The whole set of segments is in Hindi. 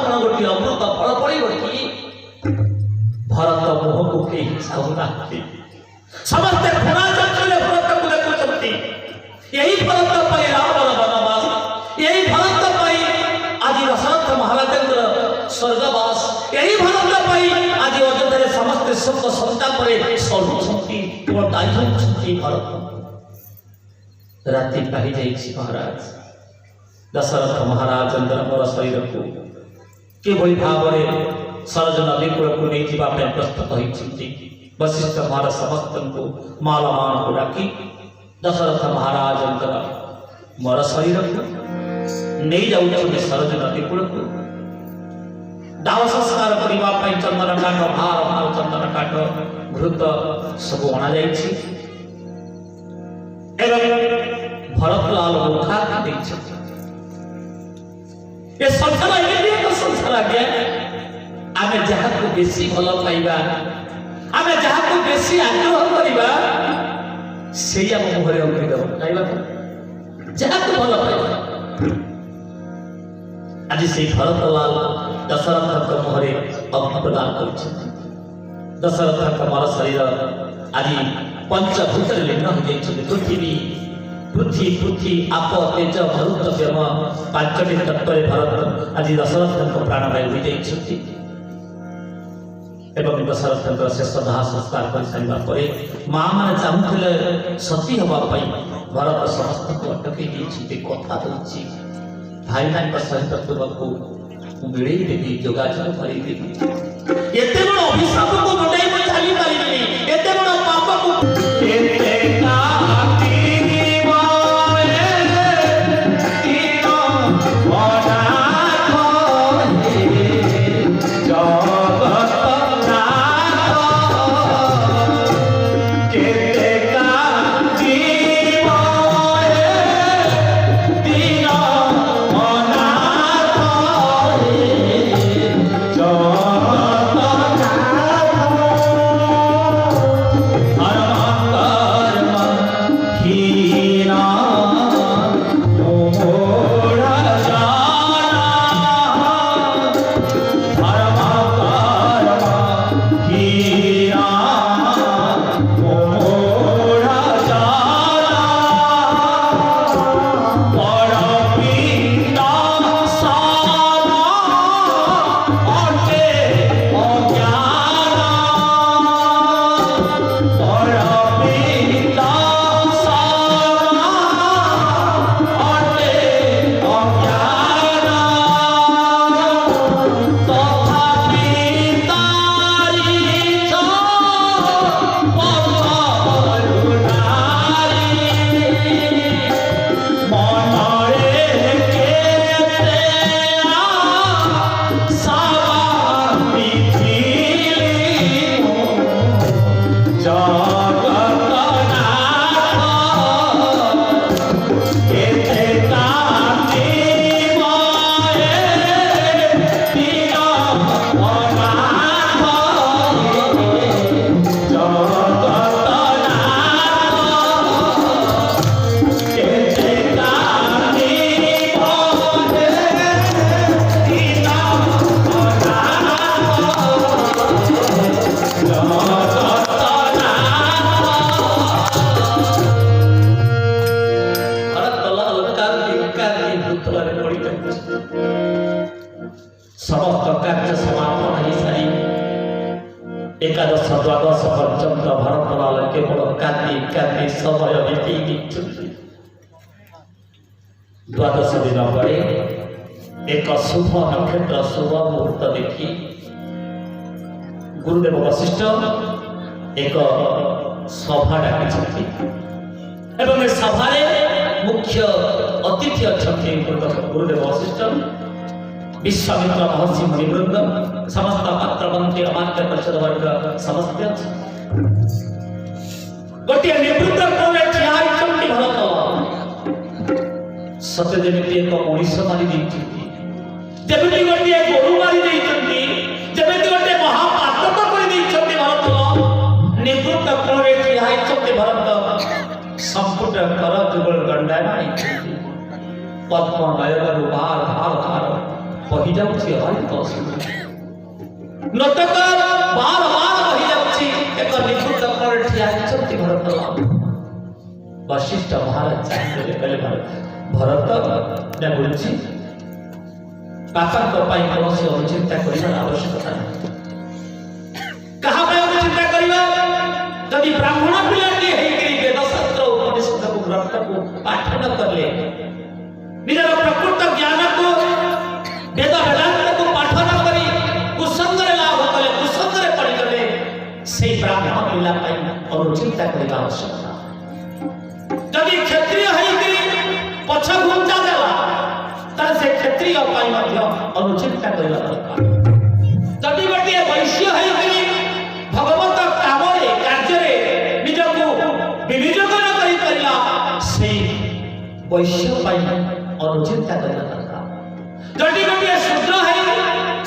कौन गोटे अमृत फल पड़ो कि भरत मुह को कहीं चाहूना समस्ते घृणा चक्षुले भरत को देखुंती यही भरत पाई रावण वनवास यही भरत पाई आज दशरथ महाराज स्वर्गवास यही भरत पाई आज अयोध्या समस्ते सुख संताप सरुंती केवल दायी भरत राति पाई जाइए महाराज दशरथ महाराज मोर शरीर को किभली भाव में सरज नदी कूल को नहीं जावाई प्रस्तुत होती वशिष्ठ महाराज समस्त को मालमान को डाकी दशरथ महाराज मोर शरीर को नहीं जाऊँ सरज नदी कूल को दाह संस्कार करने चंदन काठ भार भार चंदन काठ घृत सब अणा भरतलाल मुखा ये संसार एमती एक संसार आज्ञा आम जहाँ को बेसी भल पाइबा आम जहाँ को बेसी आग्रह करवा से आम मुहरे अंकित खाइबा जहाँ को भल पाइबा आज से भरतलाल दशरथ मुहरे अग्नि प्रदान कर दशरथ मर शरीर आज पंचभूत लीन हो पृथ्वी पृथ्वी पृथ्वी आप तेज मरुत व्यम पांचटी तत्व भरत आज दशरथ प्राणवायु हो जाती दशरथ शेष दाह संस्कार कर सारे माँ मैंने चाहूले सती हाँपाई भरत समस्त को अटकई कथा दूसरी भाई भाई सहित तुमको मिले देवी जोगाजोग करेदेवी एत बड़ अभिशाप को गोटाई मैं चली पारि एत बड़ पाप को एकादश द्वादश पर्यंत भरतलाल केवल कांदी कांदी समय बीती द्वादश दिन पर एक शुभ नक्षत्र शुभ मुहूर्त देखी गुरुदेव वशिष्ठ एक सभा डाकी एवं सभा मुख्य अतिथि अच्छा गुरुदेव वशिष्ठ विश्वामित्र महर्षि मुनिवृंद समस्त पात्र मंत्री अमात्य परिषद वर्ग समस्त गोटे निवृत्त कोणे ठिया होइछन्ति भरत सत्य जेमिति एक मनीष मारी दैछन्ति जेमिति गोटे गोरु मारी दैछन्ति जेमिति गोटे महापातक करि दैछन्ति भरत निवृत्त कोणे ठिया होइछन्ति भरत संपुट कर जुगल गंडा नाही पद्म नयन रुबार भार भार बही जाउछि अभावित असुर नटक बार बार बही जाउछि एक निखुत पर ठिया छति भरत वशिष्ठ महाराज चाहिए कहले भरत ने बोलछि पापा को पाई कौन अनुचिंता करिबार आवश्यकता नहीं कहा पे अनुचिंता करिबा जदि ब्राह्मण पिलाटी हेई करी वेद शास्त्र उपनिषद को ग्रंथ को पाठ न करले निजर प्रकृत ज्ञान को वेद वेदांत को पाठ न करी कुसंगरे लाभ कले कुसंगरे पढ़ि गले से ब्राह्मण पिला पाई अनुचिंता करिबा आवश्यकता जदि क्षत्रिय हेई करी पछ घुंचा देला तर से क्षत्रिय पाई मध्य अनुचिंता करिबा दरकार जदि गोटे वैश्य हेई करी भगवत कामरे कार्य निजको विनियोग न करि परिला से वैश्य पाई अनुचिंता करिबा दरकार जदि गोटे शूद्र हेई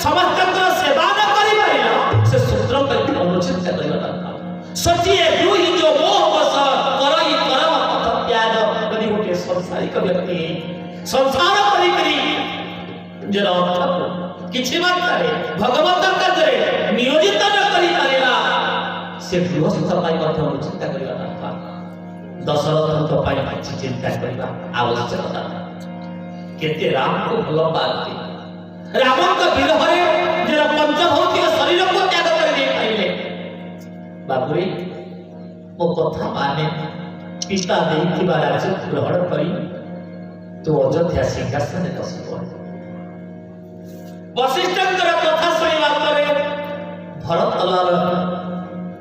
समस्त सेवा न करि परिला से शूद्र पाई अनुचिंता करिबा दरकार सचिए दुहि जो मोह बस करई करम पथ त्याग जदि गोटे संसारिक व्यक्ति संसार करी करी जरा किछि मात्रे भगवत कार्य नियोजित न करि परिला से गृहस्थ पाई मध्य चिंता करिबा दरकार दशरथ पाई किछि चिंता करिबा आवश्यकता केते राम को भल पाती राम का विरह रे जरा पंचभौतिक शरीर को त्याग कर दे पाइले बाबुरी मो कथा माने पिता देइथिबा राज्य ग्रहण करी तो अयोध्या सिंहासन में बसी पड़े वशिष्ठकर कथा सुनिबा परे भरत लाल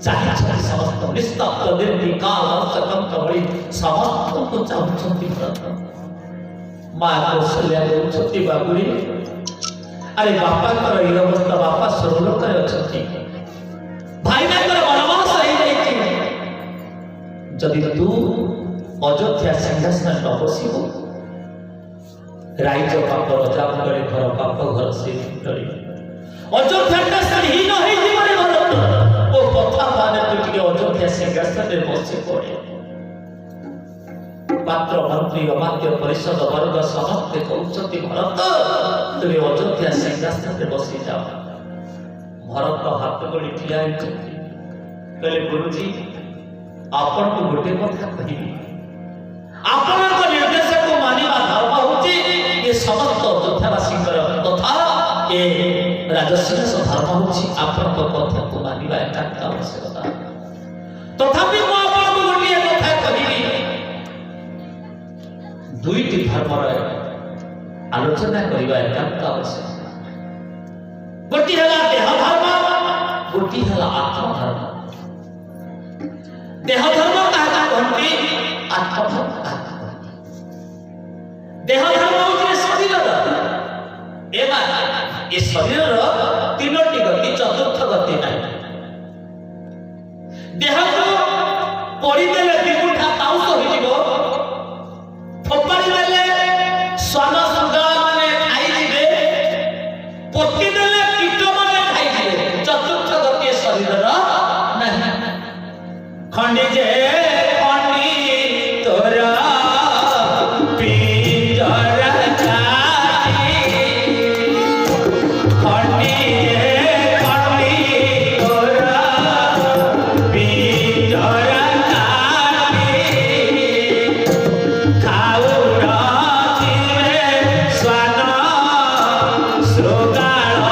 चाहिए समस्त निस्तब्ध निर्विकार सकंत भଳି समस्त को चाहुଛନ୍ତି भरत मां कौशल्या होउଛନ୍ତି बाबुरी अरे बापा कर ई अवस्था बापा सर्वलोक रे अछती भाई कर वनवास हे जाईती जदि तू अयोध्या सिंहासन न बसिबो राइज पाप रजा करे घर पाप घर से डरी अयोध्या सहीन हे जीवन भरत ओ कथा माने तू के अयोध्या सिंहासन रे बसे पड़े पात्र मंत्री अमात्य परिषद वर्ग समस्त कहउछति भरत तू अयोध्या सिंहासन रे बसी जाओ भरत हाथ गड़ी ठिया होछति कहले गुरुजी आपन को गोटे कथा कहिबी आपन को निर्देश को मानिबा धर्म होछि ये समस्त अयोध्यावासी तथा ये राजस्व धर्म होछि आपन को कथा को मानिबा एकांत आवश्यकता तथापि को आपन को गोटे कथा कहिबी दुईटी धर्म रे आलोचना करिबा एकांत आवश्यकता गोटी हला देह धर्म गोटी हला आत्म धर्म देह धर्म काहा कहती आत्म धर्म काहा देह धर्म होछि शरीर एमा ए शरीर तीनोटी गति चतुर्थ गति नाही देह को पड़ी देले दिगुठा पाउस हो जिवो फोपाड़ी देले स्वान सुगा माने खाई दिबे पोती देले कीट माने खाई दिबे चतुर्थ गति शरीर नाही खंडी जे खंडी तोरा Slow down.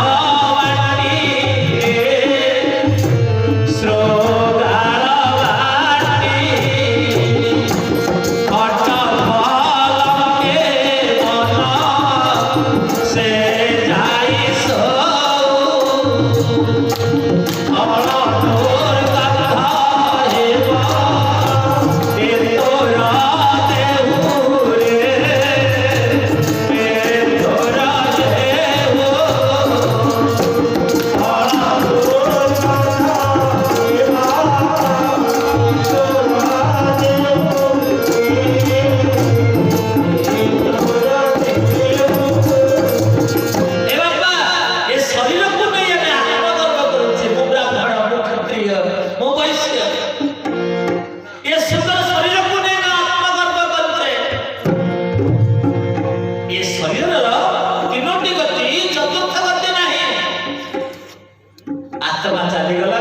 आत्मा चलीगला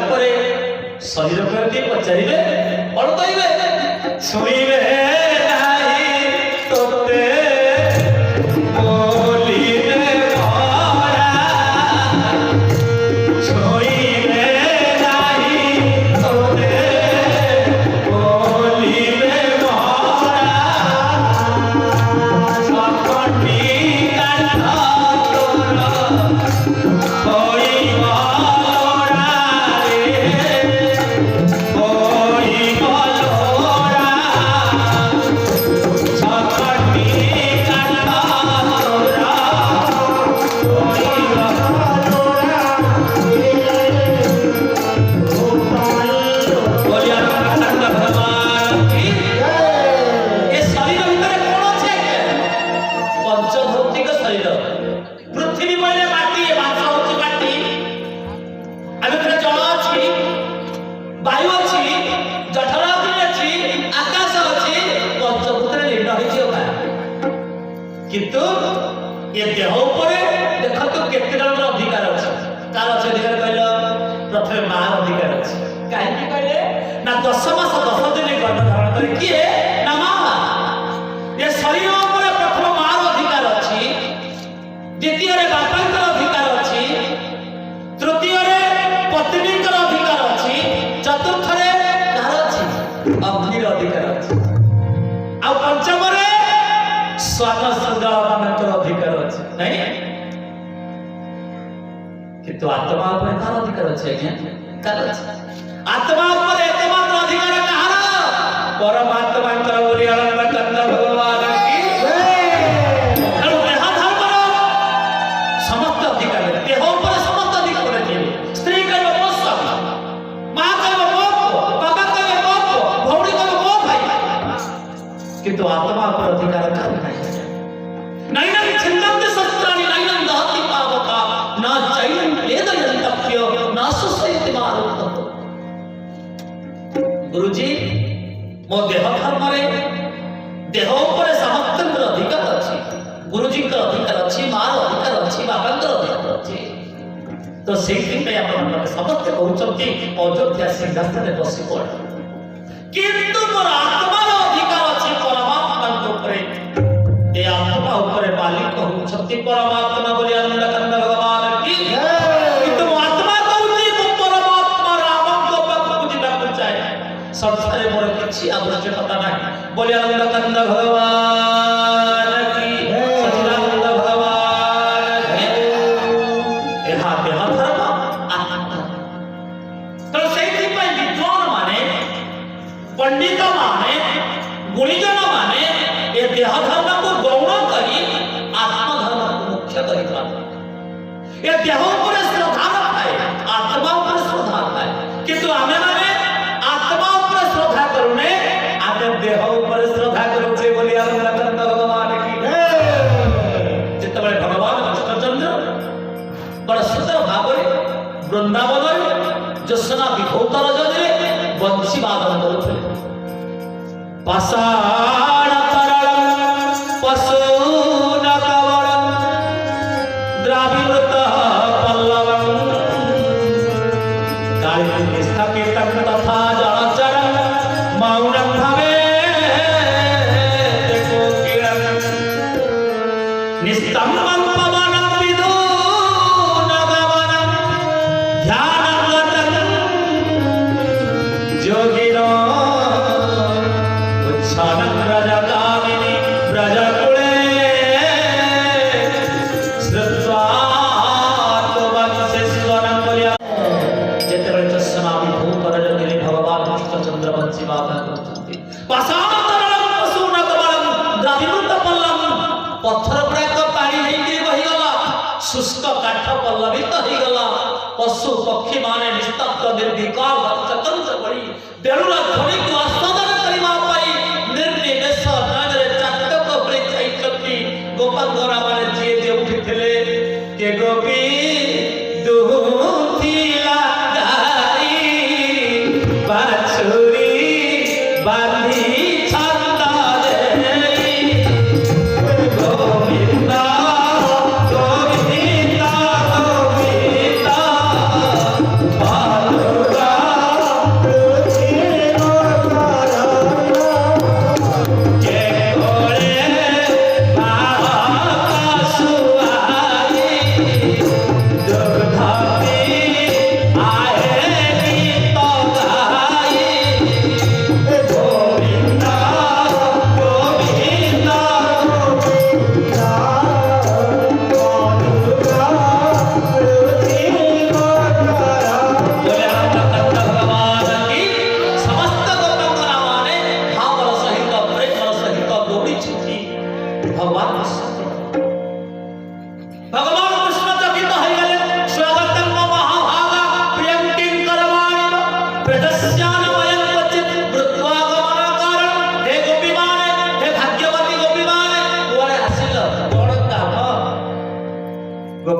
शरीर प्रति पचारे कौन कहे शुणे किंतु ये देह देखो केते जन अधिकार अच्छे कार अच्छे अधिकार कहल प्रथम मां अधिकार अच्छे कहीं कहले ना 10 मास 10 दिन गर्भ धारण करे किए ना मां ये शरीर पर प्रथम मां अधिकार अच्छी द्वितीय रे बापा अधिकार अच्छी तृतीय रे पत्नी अधिकार अच्छी चतुर्थ रे कार अच्छी अग्नि अधिकार अच्छी आ पंचम रे स्वान संगाल मानकर अधिकार अच्छे नहीं किंतु आत्मा पर कार अधिकार अच्छे आज्ञा कार अच्छे आत्मा पर एकमात्र अधिकार कहार परमात्मा कर बोली आनंद कंद भगवान की तेणु देह धर्म समस्त अधिकार देह पर समस्त अधिकार दिए स्त्री कहबो मो स्वामी मां कहबो मो बाबा कहबो मो भौणी कहबो मो भाई किंतु आत्मा पर अधिकार कार नहीं नैनं छिन्दन्ति शस्त्राणि नैनं दहति पावका न चैनं वेदयन्तप्यो न सुसयति मारुतः गुरुजी मो देह धर्म रे देह ऊपर समस्त अधिकार अछि गुरुजी का अधिकार अछि मां अधिकार अछि बाबा का अधिकार अछि तो सेहि पे आपण समस्त कहउछथि अयोध्या सिंहासन रे बसी पड़ किंतु मोर आत्मा रो अधिकार अछि परमात्मा के ऊपर ये आत्मा ऊपर मालिक कहूँ शक्ति परमात्मा बोली आनंद कंद भगवान की किंतु आत्मा कहूँ परमात्मा राम को पद पूजिता पूजाए संसार मोर किछि आवश्यकता नहीं बोली आनंद कंद भगवान की सच्चिदानंद भगवान की एहा देह धर्म आत्मा तो सेहि पई विद्वान माने पंडित माने गुणीजन माने ये देह धर्म को गौण करी आत्मा धर्म को मुख्य करी ये देह पर श्रद्धा थाए आत्मा पर श्रद्धा थाए किंतु आमे माने आत्मा पर श्रद्धा करूने आमे देह पर श्रद्धा करूचे बोली आनंद कंद भगवान की जितबे भगवान कृष्णचंद्र बड़ सुंदर भाବରେ वृंदावन जसना विभूत रजरे बंशी वादन करुଥିଲେ पाषाण पशु द्रावित पल्लव काली स्थापित तथा जलचर मौनम भवे निस्तंभं पवनं विदून गमनं ध्यानगतं योगिनो उच्छानं व्रजगामिनी व्रजकुले श्रुत्वा त्ववंशेश्वरं बोलिया जेतेबेले चषमा विभूत रजनी भगवान कृष्णचंद्र वंशी वादन करछन्ति पाषाणतरणं पशुनकबलं द्रावित पल्लव पत्थर प्राक पानी हेकि बहिगला शुष्क काठ पल्लवित हेगला पशु पक्षी माने निस्तब्ध निर्विकार चतुर्थ पड़ी बेलुरा ध्वनि को आस्वादन करिबा पई निर्निमेष नगरे चाटक परि चैकति गोपाल गोरा माने जे जे उठिथिले के गोपी दुहुथिला गाई बाछुरी बांधी छंदा देई गोविंदा गोविंदा गोविंदा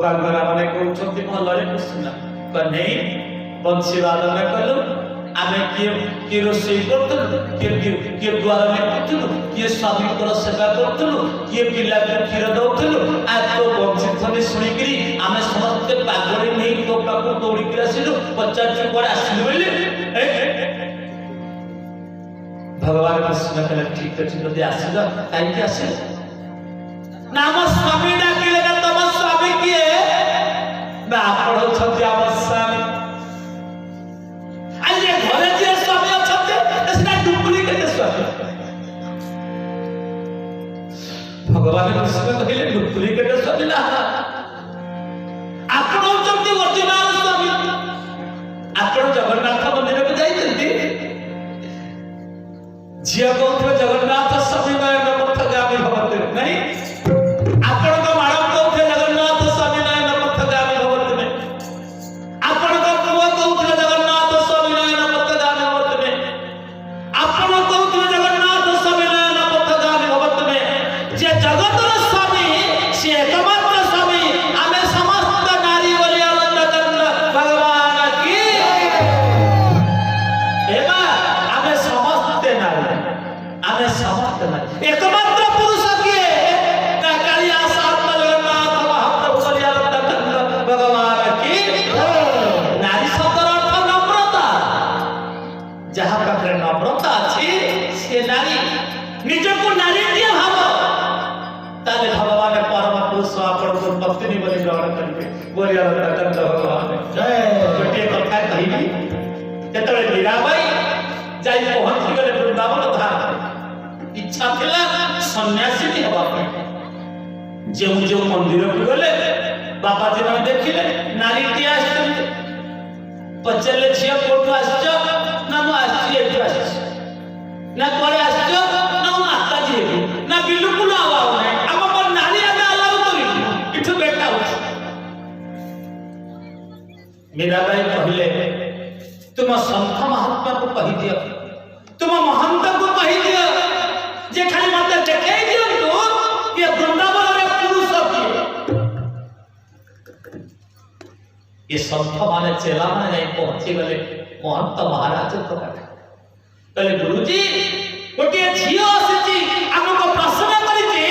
गोपांगरा माने कहउछंती भलरे कृष्ण कने बंशी वादन कलु आमे किए रोषेई करतलु किए द्वार लिखुतलु किए स्वामी को सेवा करतलु किए पिला को क्षीर दउतलु आ तो बंशी थने सुनी करी आमे समस्त पागड़ी नहीं तो पाको दौड़ी के आसिलु 50 पर आसिलु बोले भगवान कृष्ण कहले ठीक अछि जदि आसिल काई के आसिल नाम स्वामी डाकिले ना तम स्वामी किए ना आपण छथि आम स्वामी आजे घरे जे स्वामी अछते एसना डुप्लीकेट स्वामी भगवान कृष्ण कहले डुप्लीकेट स्वामी ना आपण छथि ओरिजिनल स्वामी आपण जगन्नाथ मंदिर को जाइछथि झिया कहउथबे जगन्नाथ स्वामी नयन पथगामी भवते नहीं आपण को माडम कहउथे जगन्नाथ स्वामी नयन पथगामी भवते नहीं आपण को पुआ कहउथे जगन्नाथ स्वामी नयन पथगामी भवते नहीं आपण कहउथे जगन्नाथ स्वामी नयन पथगामी भवते नहीं जे जगतर स्वामी से एकमात्र स्वामी आमे समस्त नारी बोली आनंद कंद भगवान की एबा आमे समस्त नारी आमे समस्त नारी एकमात्र पुरुष किए ना कालिया सात्म जगन्नाथ महाप्रभु बोली आनंद कंद भगवान की नारी शब्दर अर्थ नम्रता जहाँ पाखे नम्रता अछि से नारी निजको नारी दिए भाव ताले भगवान परम पुरुष आपण को पत्नी बोली ग्रहण करिवे बोली आनंद कंद भगवान जय गोटे कथा कहिबी जेतबे मीराबाई जाई पहुंची गले वृंदावन धाम इच्छा थिला सन्यासी भी हवा पे जो जो मंदिर को गले बाबा जी ने देखिले नारी टी आछते पचले छिया कोठो आछो ना मु आछी एठो आछी ना कोरे आछो ना माता जी ना बिल्कुल आवाज नहीं हम पर नारी हमें अलाउ करी इठो बेटा हो मीराबाई कहले तुम संत महात्मा को कहि दियो तुम महंत को कहि दियो जे खाली मते देखाई दियो तो ये वृंदावन रे पुरुष किए ये संत माने चेला माने जाई पहुंची गले महंत महाराज को कहले गुरुजी गोटे झियो आसी हमको प्रश्न करिछि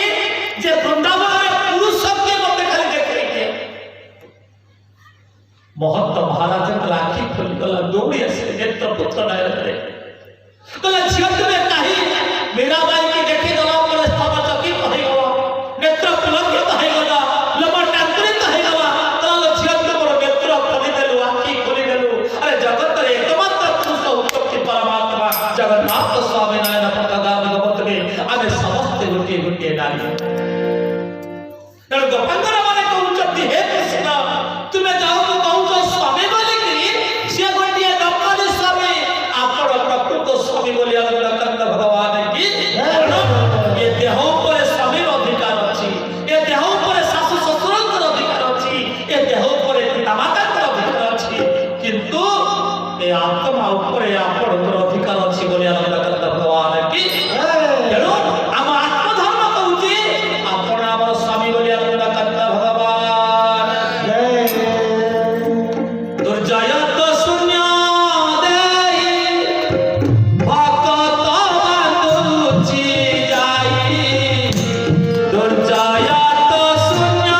जे वृंदावन रे पुरुष किए मते खाली देखाई दियो महंत महाराज को आखि खोल गला दौड़ी आसे नेत्र पुत्र नायरे कहले झियो तुमे काहे मीराबाई की देखि गला पर स्तव चकित हो गला नेत्र पुलकित हो गला लबटांतरित हो गला कहले झियो तुमर नेत्र खोली देलु आखि खोली देलु अरे जगत रे एकमात्र पुरुष उत्पत्ति परमात्मा जगन्नाथ स्वामी नारायण पथगामी भवते आमे समस्त गोटे गोटे नारी गोपांगरा माने कहउछथि हे कृष्ण तुमे जाओ तो कहउछ स्वामी बोली कि से गोटे नकली स्वामी आपण प्रकृत स्वामी बोली आनंद कंद भगवान की ये देह पर स्वामी अधिकार अछि ये देह पर सासु ससुर अधिकार अछि ये देह पर पितामाता अधिकार अछि किंतु ये आत्मा ऊपर आपण अधिकार अछि बोली आनंद कंद भगवान की तेणु हम आत्मधर्म कहउछि आपण हमर स्वामी बोली आनंद कंद भगवान जय दुर्जय तो शून्य देई भक्त बंधुची जाई दुर्जय तो शून्य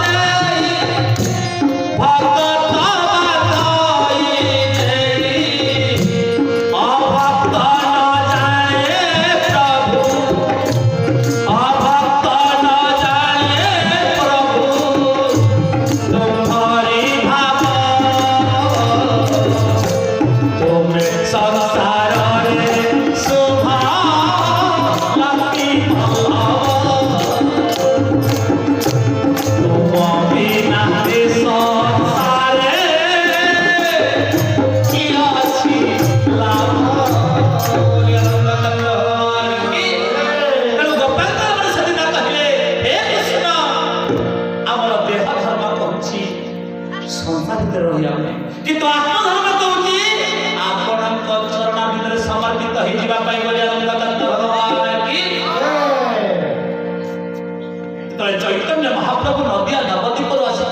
देई भक्त बंधुई देई अभक्त न जाने प्रभु अभक्त न जाने प्रभु तुम्हारी भाव तुम संसार रे शोभा लकी तुम बिना संसारे की अछि लाभ गोपाल सदिना कहले हे कृष्ण आमर देह धर्म कहछि संसारित रहिया किंतु आत्मधर्म कहछि आपणक चरण भितर समर्पित होई जिबा पाई बोली आनंद कंद भगवान की तो चैतन्य महाप्रभु नदिया नवद्वीप आसी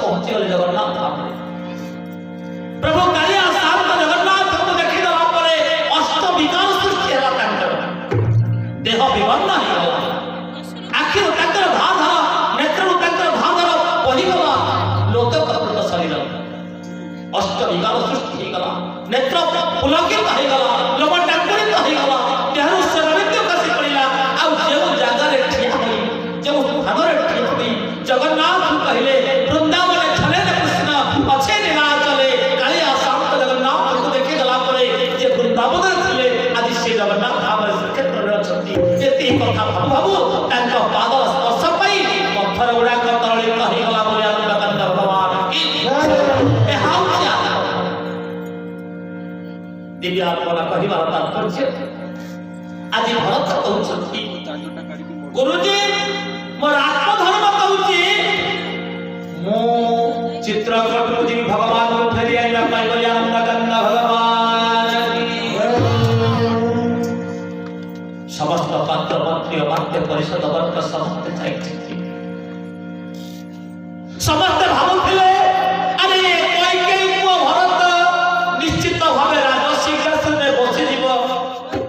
अष्टविकार सृष्टि हो गला नेत्र पुलकित हो गला लोम टांकुरित हो गला देहर शरणित्य कसी पड़िला आ जे जगह रे ठिया होई जे भागर रे ठिया होई जगन्नाथ कहले वृंदावन छले न कृष्ण अच्छे नीलाचले कालिया शांत जगन्नाथ को देखे गला परे जे वृंदावन थिले आज से जगन्नाथ भाव क्षेत्र रे अछंती एती कथा भाबू तांका पाद स्पर्श पाई पत्थर उडा कतळी कहि गला बोले आनंद भगवान की ए हाउ क्या दिव्य आत्मा कहिबार तात्पर्य आज भरत कहउछंती गुरुजी मोर आत्मधर्म कहउची मो चित्रकूट जी भगवान को फेरी आइला पाई बोले आनंद कंद भगवान की समस्त पात्र मंत्री वाद्य परिषद वर्ग समस्त चाहिए समस्त भावुथिले अरे कैकेयी को भरत निश्चित भावे राजसिंहासन में बसी जीव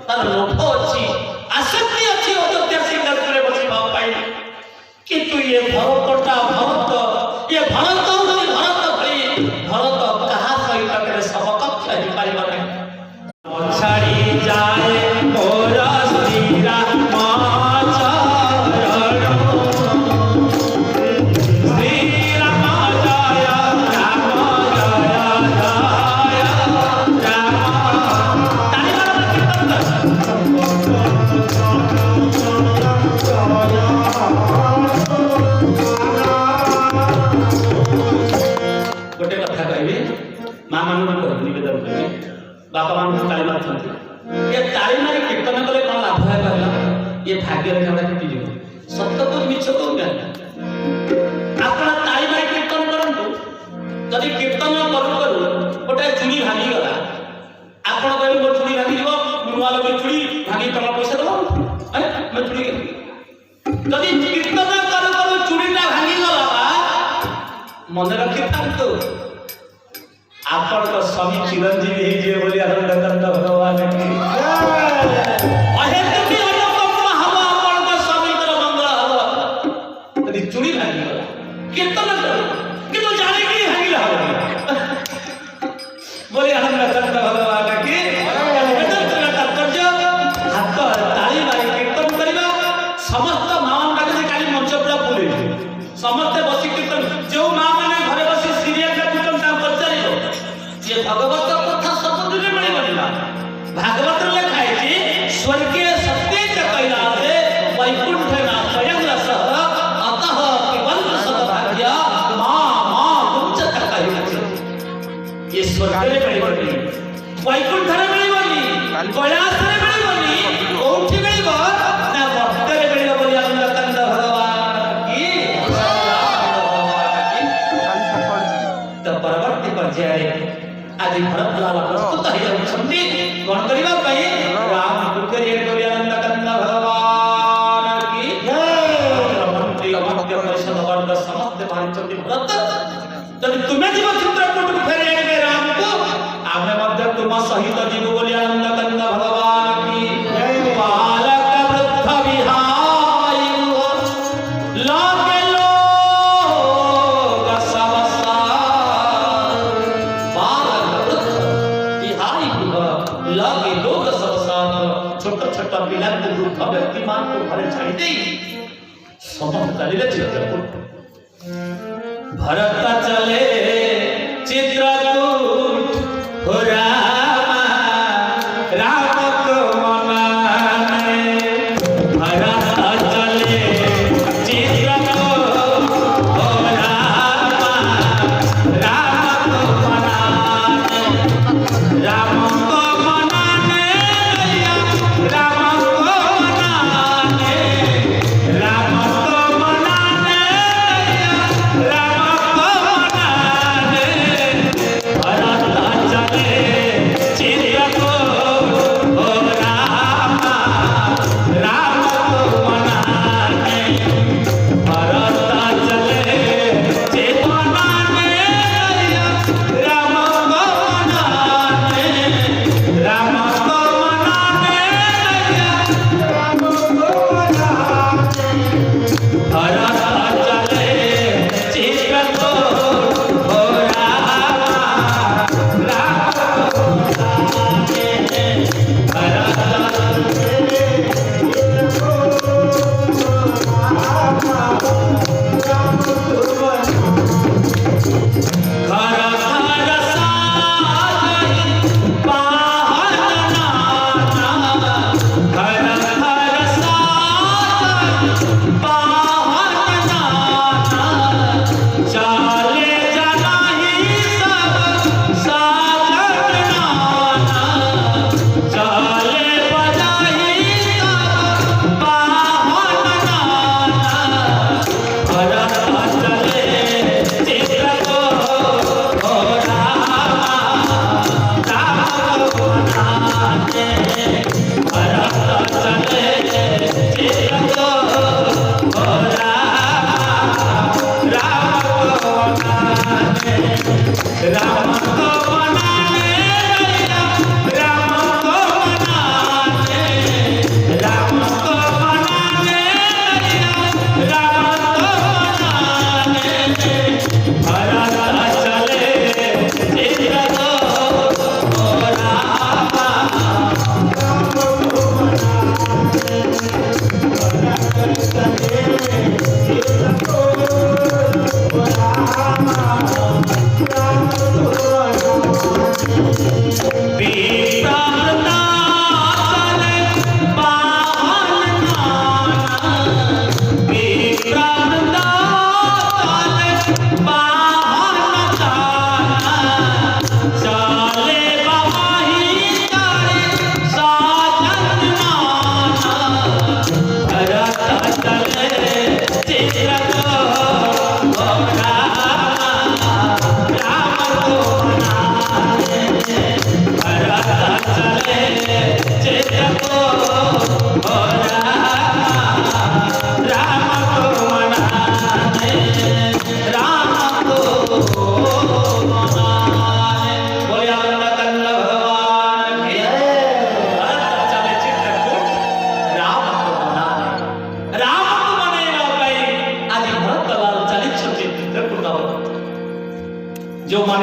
तार लोभ अछि आसक्ति अछि अयोध्या सिंहासन में बसिबा पाई किंतु ये भरतटा भरत ये भरत होई भरत भई भरत कहा सहित करे समकक्षहि पारिबा नहीं छाड़ी जाए मोर श्री राम बापा मान ताली मारते ये ताली मारी कीर्तन कले कौन लाभ है कहला ये भाग्य रे हमरा टूटी जीव सत्य को मिछ को ज्ञान आपन ताली मारी कीर्तन करंतु जदि कीर्तन करू करू गोटे चुड़ी भांगी गला आपन कहबे मोर चुड़ी भांगी जीव नुआ लगे चुड़ी भांगी तमा पैसा दबो हैं मैं चुड़ी जदि कीर्तन करू करू चुड़ीटा भांगी गला मन रखि थांतु आपन को स्वामी चिरंजीवी हे जे बोली आनंद कंद भगवान की अहेतु की अनुपम हवा आपन को स्वामी कर मंगल हवा यदि चुड़ी भागी गला कीर्तन करो कि तो जाने की भागी हवा बोली आनंद कंद भगवान की वेदन तात्पर्य हाथ ताली मारी कीर्तन करिबा समस्त मां माने काली मंच पूरा फुले समस्त बसी कीर्तन जो मां माने घरे बसी सीरियल के कीर्तन ता पचारिबो ये भगवत कथा समुद्र में मिलला भागवत में लिखा है कि स्वर्गीय सत्य च कैलासे वैकुंठ ना स्वयं रस अतः केवल सद्भाग्य मां उच्चत कहि ये स्वर्ग में मिलबनी वैकुंठ में मिलबनी कैलाश में मिलबनी कोठी मिलबो ना भक्त में मिलबो बोली आनंद कंद भगवान की तो परवर्ती पर्याय आदि भरत लाल प्रस्तुत है छंदी गण करिबा पई राम दुर्गे बोली आनंद कंद भगवान की जय मंत्री मध्य परिषद वर्ग समस्त भारी भरत जदि तुमे जीव चित्रकूट फेरे आइबे राम को आमे मध्य तुम सहित जीव बोली आनंद कंद भगवान की जय बालक वृद्ध विहाय लागे लोग सबसा लागे लोग सबसान छोटा छोटा पिला को दुख व्यक्तिमान को घरे छाड़ी दे समस्त चले चित्रकूट भरत चले चित्रकूट हो राम राम को मनाने भरत चले चित्रकूट हो राम राम को मनाने राम राम को मनाने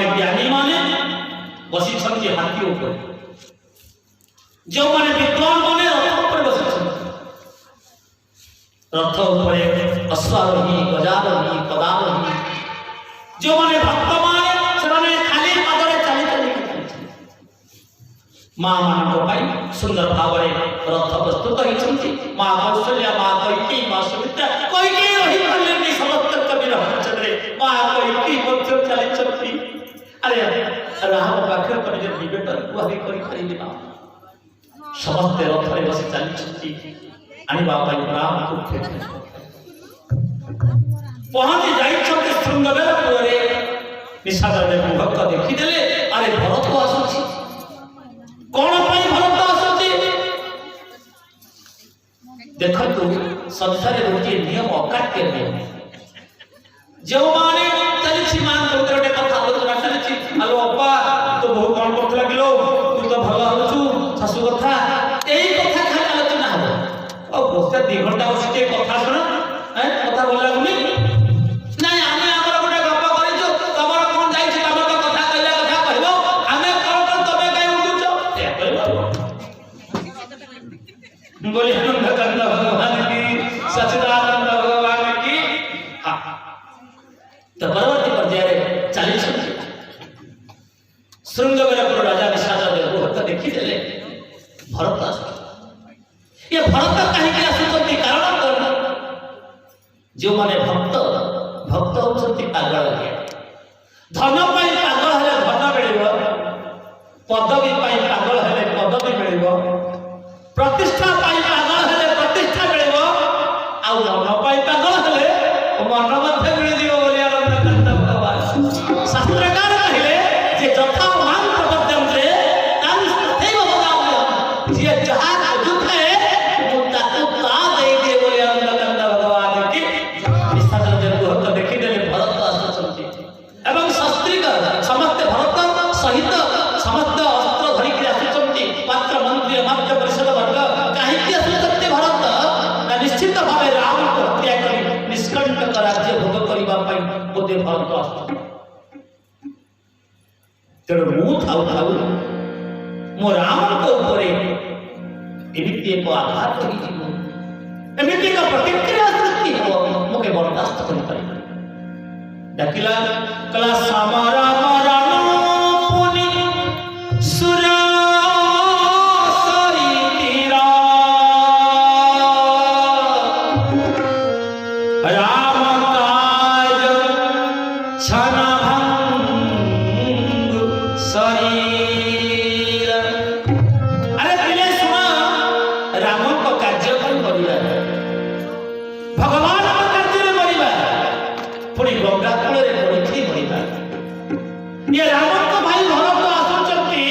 मैंने ज्ञानी माने बसी हाथी ऊपर, जो मैंने विद्वान माने रथ पर बसी, रथ उपरे अश्वारोही गजारोही पदारोही, जो मैंने भक्त माने से खाली पदरे चली चली माँ मान सुंदर भाव रथ प्रस्तुत होती। माँ कौशल्या माँ कैकेयी माँ सुमित्रा कैकेयी रही कल्याणी समस्त कवि रामचंद्र माँ कैकेयी मध्य चली चलती। अरे राम पाखे पर निज निवेदन गुहारी करि पारिबे ना, समस्त रथ रे बसी चली चलती आनिबा पई राम को पहुंची जाइछन्ते शृंगवेर रे निषाद भक्त देखिदेले। अरे भरत आसुछि, कौन पाई भरत आसुछि? देखंतु संसार गोटे नियम अकाट्य नियम, जो माने चलिछि मान गोटे कथा आलोचना चलिछि, आलो अप्पा तो बहुत कौन करथला किलो, तू तो भलो होछु सासु कथा, एई कथा खाली आलोचना हो। ओ बस्ता 2 घंटा बसिके कथा सुन, कथा बोल लागुनी नाही। आमे हमर गोटे गप करिछु, तमर कोन जाइछि तमर तो कथा कहला कथा कहबो, आमे कोन तबे काई उठुछ ए कहबो। बोली नंदकंद भगवान की, सच्चिदानंद भगवान की। हां तो परवर्ती पर्याय चली श्रृंगवेरपुर राजा निषाद भक्त देखिदेले भरत आसु। ये भरत कहीं आसुचंती कारण कौन? जो माने भक्त भक्त होचंती पागल है, धन पाई पागल हेले धन मिलिबो, पदवी पाई पागल हेले पदवी मिलिबो, प्रतिष्ठा पाई पागल हेले प्रतिष्ठा मिलिबो, आ मन पाई पागल हेले मन मध्य मिलि दियो बोली आनंद भगवान शास्त्रकार कहले जे जथा मान प्रपद्यंते तान तथैव वदाम्यहम्, जे जहा दुखे मुक्ता ता दे दे बोली आनंद भगवान की। निषाद भक्त देखिदेले भरत आसुचंती एवं शस्त्रिक समस्त भरत सहित समस्त अस्त्र धरिक आसुचंती, पात्र मंत्री मात्र परिषद वर्ग काहे आसुचंती भरत ना निश्चित भावे राम को हत्या करी निष्कंटक राज्य भोग करिबा पई बोधे भरत आसु। तेणु मु थाउ थाउ मो राम को ऊपर एमिति एक आघात होई जीवो, एमिति एक प्रतिक्रिया सृष्टि हो मोके बर्दाश्त करि पारि। डाकिला कला सामारा मारानो पुनि सुरा सरी तीरा, राम काज छना भंग शरीर। अरे पिले सुना, राम को कार्य करिबा, भगवान को कार्य करिबा, पुणी गंगा कूल रे पड़िथि मरिबा। ये राम को भाई भरत आसुचंती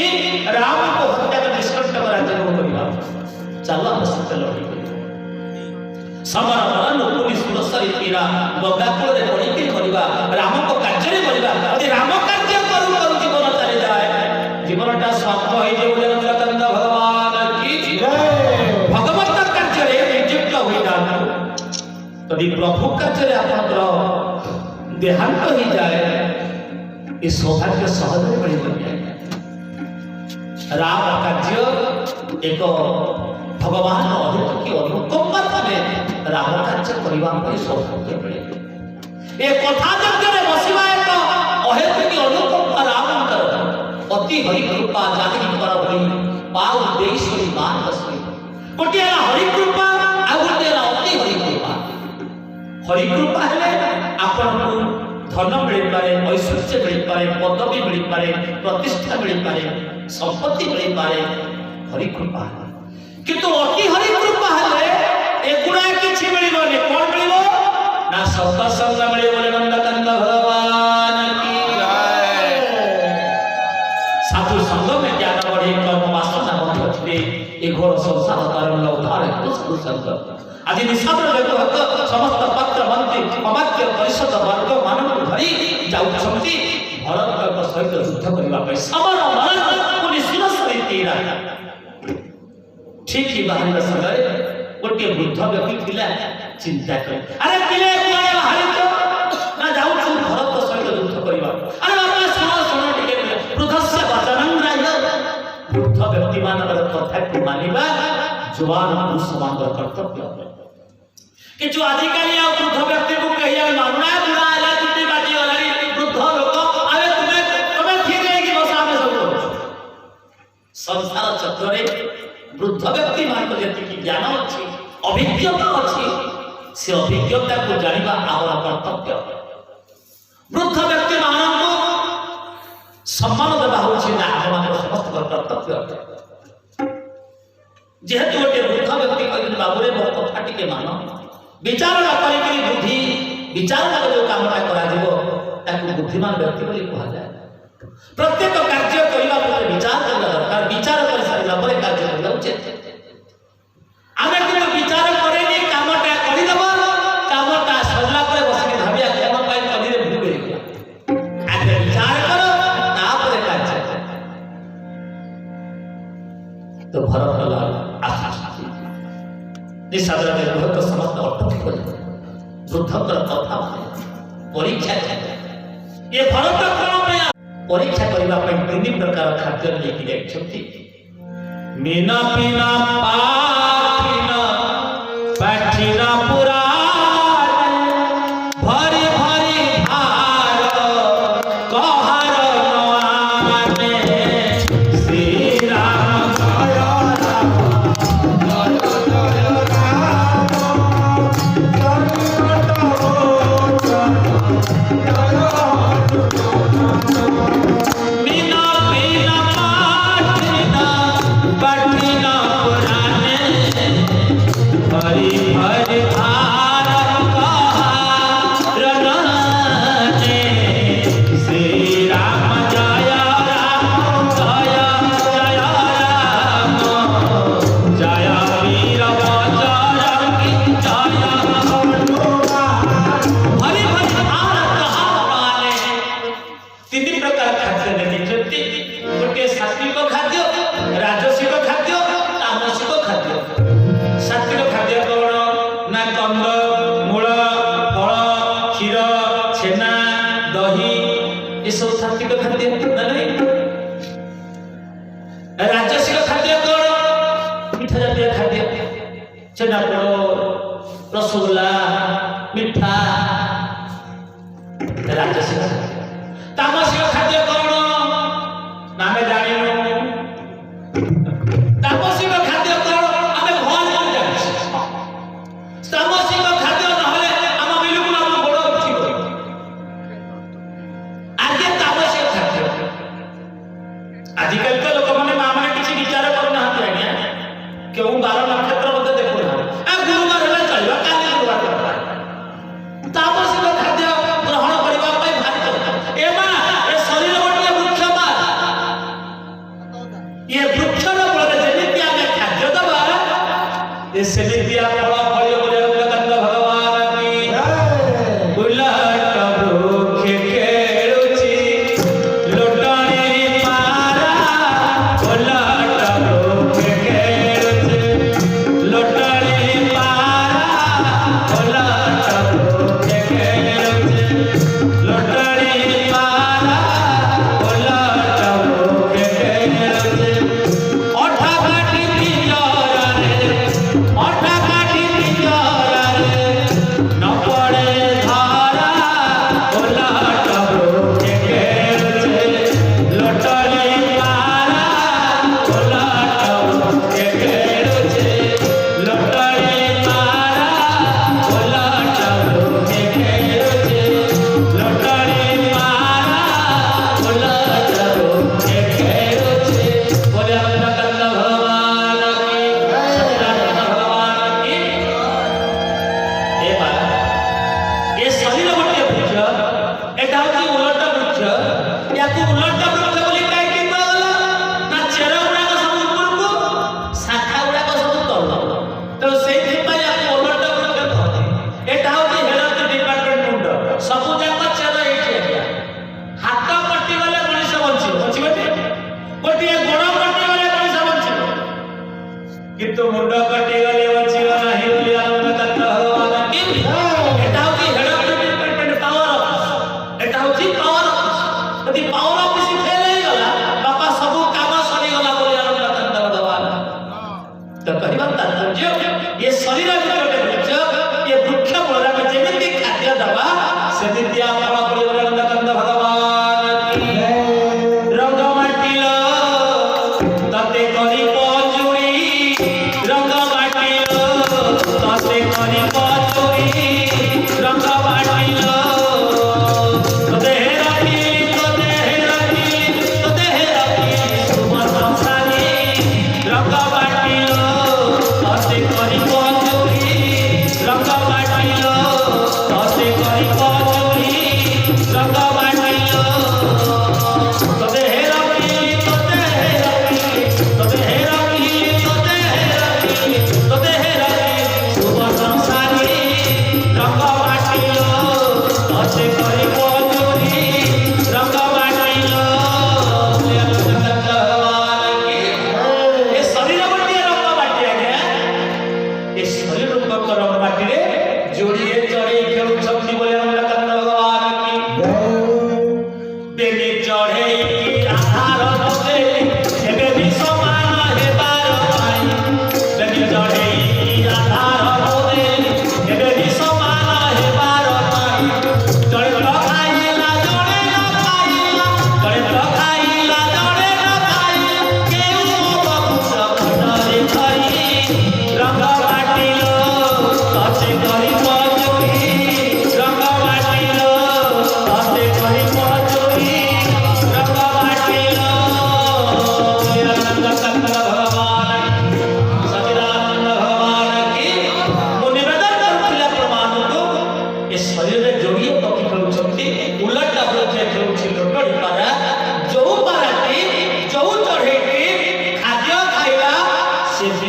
राम को हत्या कर निष्कंटक राज्य को करिबा, चलो हस्त लड़ी समर मरण पुनि सुरसरी तीरा, गंगा कूल रे पड़िथि मरिबा, राम को कार्य करिबा। यदि राम कार्य करू करू जीवन चली जाए, जीवनटा स्वार्थ होई जे बोले नंदकंद भगवान की जय। भगवत कार्य रे नियुक्त होई जात, तदि प्रभु कार्य रे आपनकर देहांत ही जाए, ये सौभाग्य सहज मिल जाए। राम कार्य एक भगवान अद्भुत की अनुकंपा थाने राम कार्य करबा पई सौभाग्य मिले। ए कथा जगरे बसिबा एक अहेतुकी अनुकंपा रामकर अति हरि कृपा जाहि पर भई पाउ देईश्वरी मान बसई। गोटे हरि कृपा आ गोटे अति हरि कृपा। हरि कृपा हेले आपन को धन मिल पारे, ऐश्वर्य मिल पारे, पदवी मिल पारे, प्रतिष्ठा मिल पारे, संपत्ति मिल पारे, हरि कृपा। किंतु अति हरि कृपा हेले एगुडा किछि मिलिबोनी, कोन मिलिबो ना सत्संग मिलिबो बोले नंदकंद भगवान की जय। साधु संग में ज्ञान बढ़े कर्म वासना बंध छे, ए घोर संसार कारण उद्धार है साधु संग। आज निषाद भक्त समस्त पात्र मंत्री अमात्य परिषद वर्ग मानव धरी जाउछंती भरत सहित युद्ध करबा पई समर मरण पुनि सुरसरी तीरा। ठीक ही बाहर समय गोटे वृद्ध व्यक्ति थिला चिंता कर, अरे पिले कुआरे बाहर तो ना जाउछु भरत सहित युद्ध करबा। अरे बाबा सुनो सुनो व्यक्ति मानकर कथा को मानिबा जवान पुरुष मान कर्तव्य कि जो आजिकल आ वृद्ध व्यक्ति को कहिया मानना बुरा आला छुट्टी बाजी वाली वृद्ध लोक अरे तुम्हें ठीक है कि बस आमे सब संसार चक्र रे वृद्ध व्यक्ति मान जति ज्ञान अछि अभिज्ञता अछि से अभिज्ञता को जानिबा आवर कर्तव्य वृद्ध व्यक्ति मान सम्मान देवा होछि ना हमर समस्त कर्तव्य जेहेतु गोटे वृद्ध व्यक्ति कहले बाबुरे मोर कथा टिके मान विचार न करी बुद्धि विचार न जो कामना करा दिबो ताकू बुद्धिमान व्यक्ति बोली कहा जाए प्रत्येक कार्य करिला परे विचार करला दरकार विचार कर सारिला परे कार्य करला उचित आमे किंतु विचार करेनी कामटा करि दबो कामटा सरला परे बसिके भाबिया कोन पाई कदिरे भूल गया आगे विचार करो तापरे कार्य तो भरत लाल आशीष निसादरा के बहुत समस्त अटक कर वृद्धकर कथा परीक्षा ये भरत कोन में परीक्षा करबा पे तीन प्रकार खाद्य लेके जाय छथि मीना पीना पाठिना पाठिना पुराण भरी भरी भार कहार नवाने श्री राम रसगुल्ला मिठा राजसिक तामसिक खाद्य कौन नामे जानिनु तामसिक खाद्य कौन आमे भल कर जानि तामसिक खाद्य नहले हम बिल्कुल हम बड़ उठिब आगे तामसिक खाद्य आजिकल तो लोक माने मां माने किछि विचार कर ना हते आज्ञा केउ 12 नक्षत्र मते देखो ना आ गुरुवार हेला चलबा काली गुरुवार तामसिक खाद्य ग्रहण करबा पई भारी एमा ए शरीर गोटे वृक्ष बा ये वृक्ष न बोले जेमिति आमे खाद्य दबा ए सेमिति आ फल फलियो बोले कंद भगवान की बुलट वृक्ष केळुची लोटणी मारा बुलट वृक्ष केळुची लोटणी मारा बुलट वृक्ष केळुची लोटणी मारा बुलट वृक्ष केळुची ओठा काटी तिजोरा रे ओठा काटी तिजोरा रे न पड़े धारा बुलट वृक्ष केळुची लोटणी मारा बुलट वृक्ष केळुची लोटणी मारा बुलट वृक्ष केळुची लोटणी मारा बुलट वृक्ष केळुची बोले कंद भगवान की सच्चिदानंद भगवान की ए बा ए शरीर गोटे वृक्ष एटा होची उलट वृक्ष याकू उलट वृक्ष बोली काई कि गला ना चेर गुडा सब ऊपर को शाखा गुडा सब तल तो सेहि पय याकू उलट वृक्ष कहते एटा होची हेल्थ डिपार्टमेंट मुंड सब जाक चेर एठी आया हाथ कटि गले मनुष्य बंची बंची गोटे गोड़ कटि गले मनुष्य बंची किंतु मुंड कटि गले बंची नाही बोली आनंद कंद भगवान की एटा होची हेल्थ डिपार्टमेंट पावर एटा होची पावर यदि पावर ऑफिस फेल हे गला बापा सब काम सरी गला बोली आनंद कंद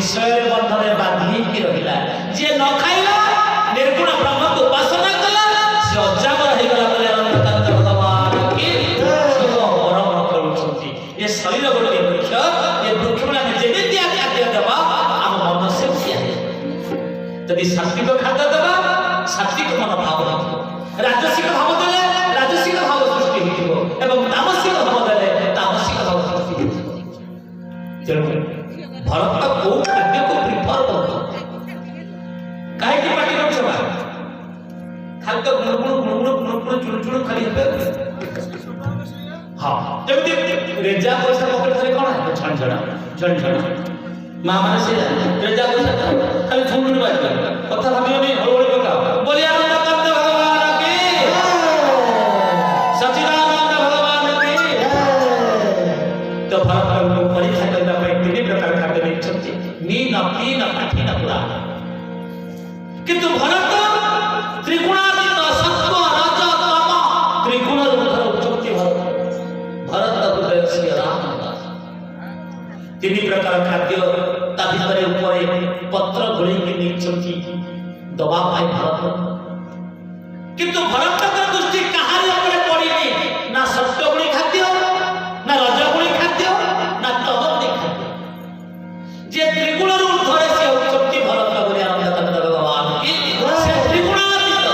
विषय बंधन बांधी रहा जी न खाइला निर्गुण ब्रह्म को उपासना कला से अजागर हो गला बोले अनंत भगवान की परम करूछंती ये शरीर गोटे वृक्ष ये वृक्ष में हम जेमिति खाद्य देबा हम मन से सिया यदि सात्विक खाद्य देबा सात्विक मन भाव हो राजसिक भाव देले राजसिक भाव सृष्टि हो एवं तामसिक भाव देले तामसिक भाव सृष्टि हो तेणु भरत को खाद्य को प्रिफर करतो काहे की पार्टी कर छबा खाद्य गुणगुण चुण खाली हेबे हां जेमति रेजा पैसा पकड़ धरे कोन है झण मां माने से रेजा पैसा खाली झुमुन बाजबा कथा भाबियोनी हळहळ पका बोलिया आनंद भगवान की सच्चिदानंद भगवान की तो भरत को परीक्षा करना पे तीन प्रकार खाद्य देछथि मीन तीन कठिन पुरा किंतु भरत त्रिगुणातीत सत्व रज तम त्रिगुण रूप उच्चति भरत हृदय श्री रामदास तीन प्रकार खाद्य ता भितरे ऊपर पत्र गोली के नीचति दबा पाई भरत किंतु भरत का दृष्टि कहार ऊपर पड़िनी ना सत्य गुणी खाद्य ना रज गुणी खाद्य ना तम गुणी खाद्य जे त्रिगुण रूप धरे से उच्चति भरत बोले आनंद भगवान की से त्रिगुणातीत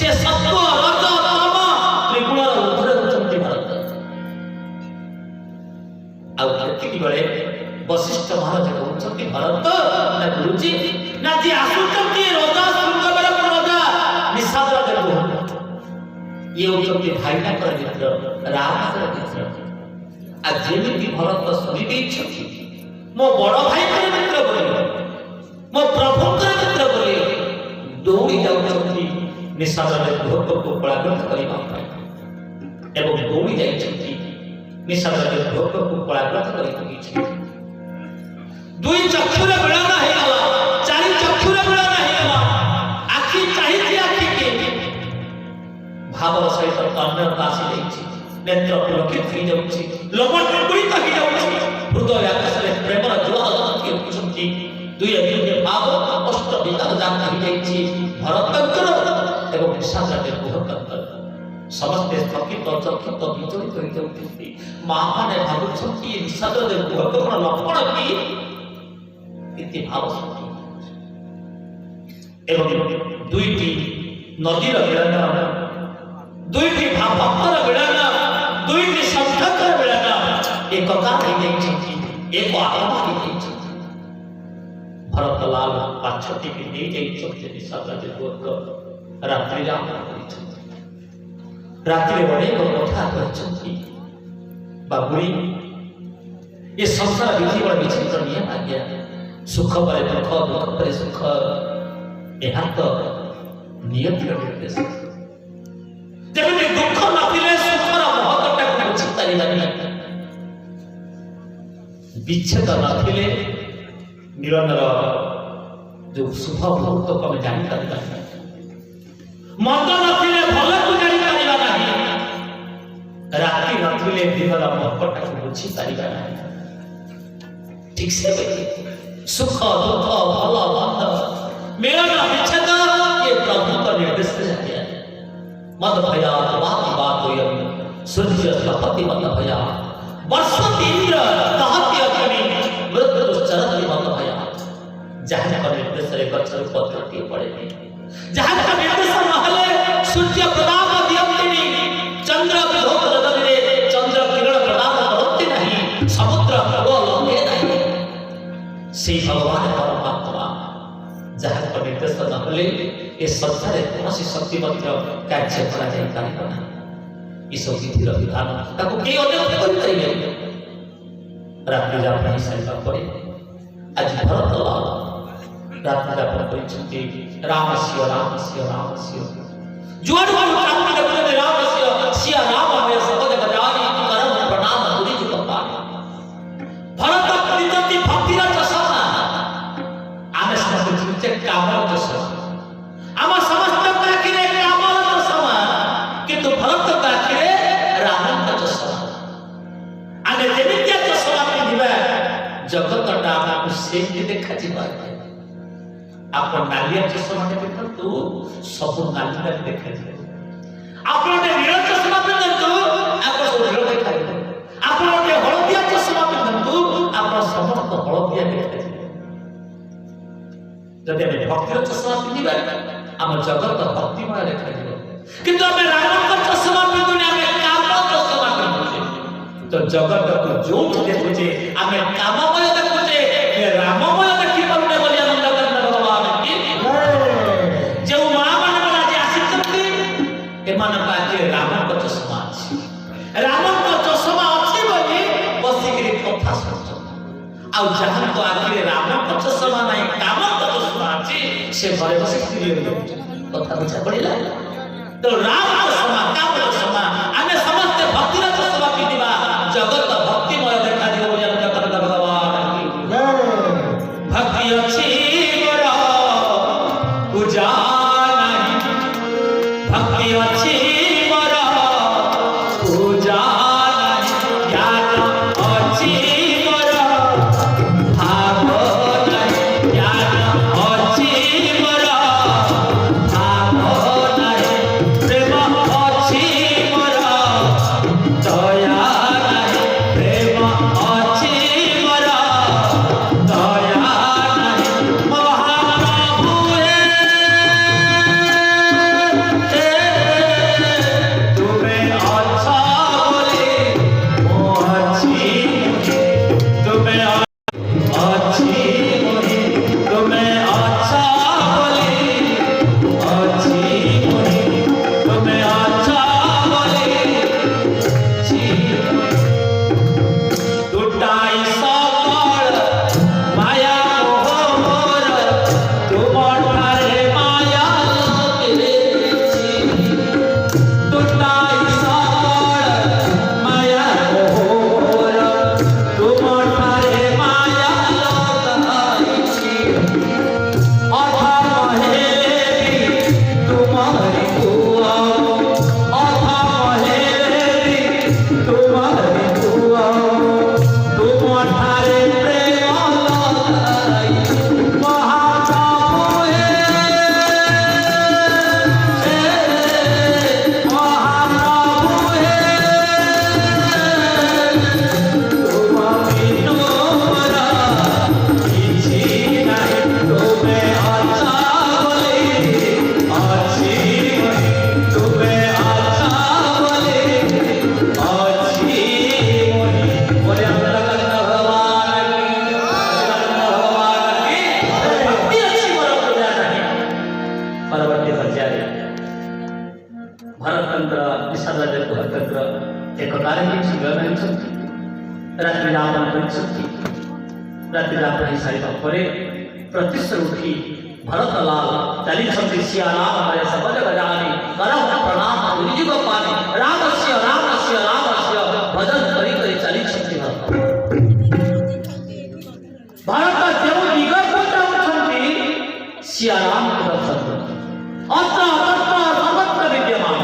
से सत्व रज तम त्रिगुण ऊर्ध्व उच्चति भरत आ केतिकी बेले वशिष्ठ महाराज कहउछति भरत ना गुरुजी ना जे आसुचति राजा शृंगवेर राजा निषाद देबो ये उच्चति भाईना कर मित्र राम कर मित्र आ जेमिति भरत सुनि दैछथि मो बड़ भाई कर मित्र बोली मो प्रभु कर मित्र बोली दौड़ी जाउछथि निषाद देबो को परागत करिबा एवं दौड़ी जाइछथि निषाद देबो को परागत करिबा दुई चक्षुर मिलन है चारि चक्षुर मिलन है आखि चाहिए आखि के भाव सहित अन्य आसी जाइछि नेत्र पुलकित हो जाउछि लोमन कुड़ित हो जाउछि हृदय आकाश रे प्रेमर ज्वाला के उछंती दुई दुई भाव अष्ट विकार जान हो जाइछि भरतंकर एवं निषाद के भरतंकर समस्त स्थगित चक्षुत विचलित हो जाउछि मां माने भाबुछंती निषाद दे भरतंकर लक्षण की इति भाव एवं दुईटी नदीर मिलन दुईटी भक्तर मिलन दुईटी संस्थकर मिलन एक एक आत्मा भरतलाल पाछटी भी नहीं जाइछथि रात्रि राम रात्रि अनेक कथा कहछथि बाबुरी ये संसार विधि बड़ विचित्र नियम आज्ञा सुख पर दुख दुख पर सुख यह तो नियति निर्देश जब दुख नथिले सुखर महत्वटा को बुझी पारिबानी विच्छेद नथिले मिलनर जो शुभ मुहूर्त को हम जानि पारिबानी मंद नथिले भल को जानि पारिबा नाही राति नथिले दिनर महत्वटा को बुझी पारिबा नाही ठीक से सुख दुख भल मंद मिलन विच्छेद ये प्रभु का निर्देश है मद भया बात होयम सूर्य तपति मद भया वर्षति इंद्र कहति अग्नि मृत्यु दुश्चरति मद भया जहां का निर्देश रे गच्छर पत्रटी पड़े जहां का निर्देश नहले सूर्य प्रदान दियंतिनी चंद्र विभोग रदने चंद्र किरण प्रदान करती नहीं समुद्र वो लंघे नहीं से भगवान परमात्मा जहां का निर्देश नहले ए संसार कौन सी शक्ति मध्य कार्य करा जाय पारिबा ना ई सब विधि विधान ताको के अन्य कर करिवे रात्रि जापन साइबा पड़े आज भरत लाल रात्रि जापन करिसथि रामस्य रामस्य रामस्य जुआड़ राम के रामस्य सिया राम है सब जगह जानी करम प्रणाम गुरु जी कपा भरत प्रीति भक्ति रा चषमा आमे समस्त चिंते कामर चषमा आमा समस्त काकिरे कामर चषमा किंतु भरत काकिरे राम का चषमा आगे जेमितिया चषमा पिंधिबा ଜଗତଟା ଆମକୁ ସେମିତି ଦେଖାଯିବ। ଆପଣ ନାଲିଆ ଚଷମାଟେ ପିନ୍ଧନ୍ତୁ, ସବୁ ନାଲି ନାଲି ଦେଖାଯିବ। ଆପଣ ଗୋଟେ ନୀଳ ଚଷମା ପିନ୍ଧନ୍ତୁ, ଆପଣ ସବୁ ନୀଳ ଦେଖାଯିବ। ଆପଣ ଗୋଟେ ହଳଦିଆ ଚଷମା ପିନ୍ଧନ୍ତୁ, ଆପଣ ସମସ୍ତ ହଳଦିଆ ଦେଖାଯିବ। ଯଦି ଆମେ ଭକ୍ତିର ଚଷମା ପିନ୍ଧିବା, ଆମ ଜଗତ ଭକ୍ତିମୟ ଦେଖାଯିବ। କିନ୍ତୁ ଆମେ ରାମଙ୍କ ଚଷମା ପିନ୍ଧୁନି, ଆମେ କାମ ଚଷମା ପିନ୍ଧୁଛେ। ତ ଜଗତକୁ ଯୋଉଠି ଦେଖୁଛେ ଆମେ କାମମୟ ଦେଖୁଛେ, ରାମମୟ ଦେଖିପାରୁନେ ବୋଲି ଆନନ୍ଦ କରନ୍ତି ଭଗବାନ କି ଯେଉଁ ମା ମାନେ ଆଜି ଆସିଛନ୍ତି, ଏମାନଙ୍କ ଆଖିରେ ରାମଙ୍କ ଚଷମା ଅଛି। ରାମଙ୍କ ଚଷମା ଅଛି ବୋଲି ବସିକିରି କଥା ଶୁଣୁଛନ୍ତି। ଆଉ ଯାହାଙ୍କ ଆଖିରେ ରାମଙ୍କ ଚଷମା ନାହିଁ, କାମଙ୍କ ଚଷମା ଅଛି, ସେ ଘରେ ବସି ସିରିଏଲ ଦେଖୁଛନ୍ତି। କଥା ବୁଝା ପଡ଼ିଲା? ତ ରାମ ଚଷମା, କାମ ଚଷମା, ଆମେ ସମସ୍ତେ ଭକ୍ତିର ଚଷମା ପିନ୍ଧିବା, ଜଗତ ଭକ୍ତିମୟ ଦେଖାଯିବ ବୋଲି ଆନନ୍ଦ କରନ୍ତି ଭଗବାନ କି ଭକ୍ତି ଅଛି ମୋର ପୂଜା ନାହିଁ, ଭକ୍ତି ଅଛି ମୋର ପୂଜା ନାହିଁ, ଜ୍ଞାନ ଅଛି ମୋର ଭାବ ନାହିଁ, ଜ୍ଞାନ ଅଛି ମୋର ଭାବ ନାହିଁ, ପ୍ରେମ ଅଛି ମୋର ଦୟା ନାହିଁ, ପ୍ରେମ ଅଛି ମୋର ଦୟା ନାହିଁ। ମହାପ୍ରଭୁ ତୁମେ ଅଛ ବୋଲି ମୁଁ ଅଛି, ତୁମେ ଅଛି ବୋଲି ତୁମେ ଅଛ ବୋଲି ଅଛି, ତୁମେ ଅଛ ବୋଲି ଦୁଟାଇ ସକଳ ମାୟା ମୋହ ମୋର, ତୁମଠାରେ ମାୟା ଲଗେଇଛି। ଦୁଟାଇ ସକଳ ମାୟା ମୋହ ମୋର, ତୁମଠାରେ ମାୟା ଲଗାଇଛି। ଅଧର୍ମ ହେଲେ ବି ତୁମରି ପୁଅ, ଅଧର୍ମ ହେଲେ ବି ତୁମରି ପୁଅ, ତୁମଠାରେ ପ୍ରେମ ଲଗାଇଛି। ମହାପ୍ରଭୁ ମହାପ୍ରଭୁ ତୁମ ବିନୁ ମୋର କିଛି ନାହିଁ, ତୁମେ ଅଛ ବୋଲି ଅଛି, ତୁମେ ଅଛ ବୋଲି ଅଛି। ବୋଲେ ଆନନ୍ଦ କରନ୍ତି ଭଗବାନ କି ଭକ୍ତି ଅଛି ମୋର ପୂଜା ନାହିଁ। ପରବର୍ତ୍ତୀ ପର୍ଯ୍ୟାୟରେ ଭରତଚନ୍ଦ୍ର ବିଷାଦ ହରଚନ୍ଦ୍ର ଏକତାରେ କିଛି ରହିଛନ୍ତି, ରାତ୍ରି ଯାପନ କରିଛନ୍ତି। ରାତ୍ରି ଯାପନ ହେଇସାରିବା ପରେ ପ୍ରତିଷ୍ଠା ଉଠି ଭରତଲାଲ ଚାଲିଛନ୍ତି ସିଆରାମରେ ସବଜ ଗଜାନି କରହ ପ୍ରଣାମ ଦୁର୍ଯୁଗ ପାନି, ରାମସ୍ୟ ରାମସ୍ୟ ରାମସ୍ୟ ଭଜନ କରି କରି ଚାଲିଛନ୍ତି। ଭରତ ଯେଉଁ ଦିଗକୁ ଯାଉଛନ୍ତି, ସିଆରାମଙ୍କୁ ଦର୍ଶନ କରୁଛନ୍ତି। ଅତ୍ର ତତ୍ର ସର୍ବତ୍ର ବିଦ୍ୟମାନ,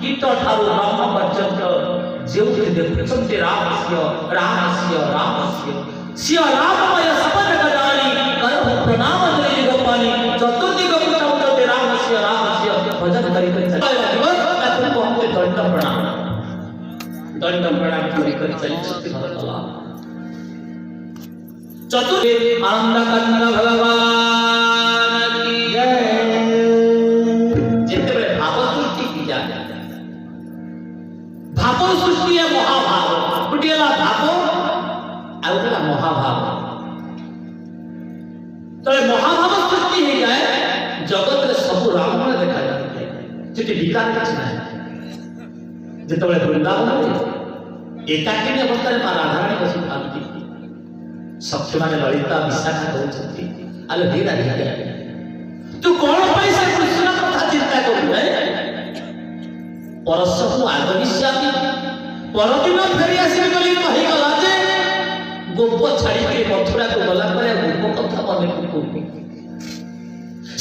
କୀଟ ଠାରୁ ବ୍ରହ୍ମ ପର୍ଯ୍ୟନ୍ତ ଯେଉଁଠି ଦେଖୁଛନ୍ତି ରାମସ୍ୟ ରାମସ୍ୟ ରାମସ୍ୟ, ସିଏ ରାମମୟ ସବଜ ଗଜାନି କରହ ପ୍ରଣାମ ଦୁର୍ଯୁଗ ପାନି, ଚତୁର୍ଦିଗକୁ ଯାଉଛନ୍ତି ରାମସ୍ୟ ରାମସ୍ୟ ଭଜନ କରି କରି ଚାଲିଛନ୍ତି। ତାକୁ କହନ୍ତି ଦଣ୍ଡ ପ୍ରଣାମ। ଦଣ୍ଡ ପ୍ରଣାମ କରି କରି ଚାଲିଛନ୍ତି ଭରତଲାଲ। ଚତୁର୍ଥୀ ଆନନ୍ଦ କନ୍ଦ ଭଗବାନ କି ଯେତେବେଳେ ଭାବ ସୃଷ୍ଟି କି ଯାଏ, ଭାବ ସୃଷ୍ଟି ଏ ମହାଭାବ, ଗୋଟିଏ ହେଲା ଭାବ ଆଉ ଗୋଟେ ହେଲା ମହାଭାବ। ତ ଏ ମହାଭାବ ସୃଷ୍ଟି ହେଇଯାଏ, ଜଗତରେ ସବୁ ରାମମୟ ଦେଖାଯାଏ, ସେଠି ବିକାର କିଛି ନାହିଁ। ଯେତେବେଳେ ବୃନ୍ଦାବନରେ ଏକାକିନୀ ଅବସ୍ଥାରେ ମା ରାଧାରାଣୀ ବସିଥାନ୍ତି, ସଖୀମାନେ ଲଳିତା ବିଶାଖା କହୁଛନ୍ତି, ଆଲୋ ହେ ରାଧିକା, ତୁ କଣ ପାଇଁ ସେ କୃଷ୍ଣ କଥା ଚିନ୍ତା କରୁଛୁ? ପରଶକୁ ଆଗମିଷ୍ୟାମି, ପରଦିନ ଫେରି ଆସିବି ବୋଲି କହିଗଲା ଯେ ଗୋପ ଛାଡ଼ିକି ମଥୁରାକୁ ଗଲା ପରେ ଗୋପ କଥା ମନେ ପକଉନି।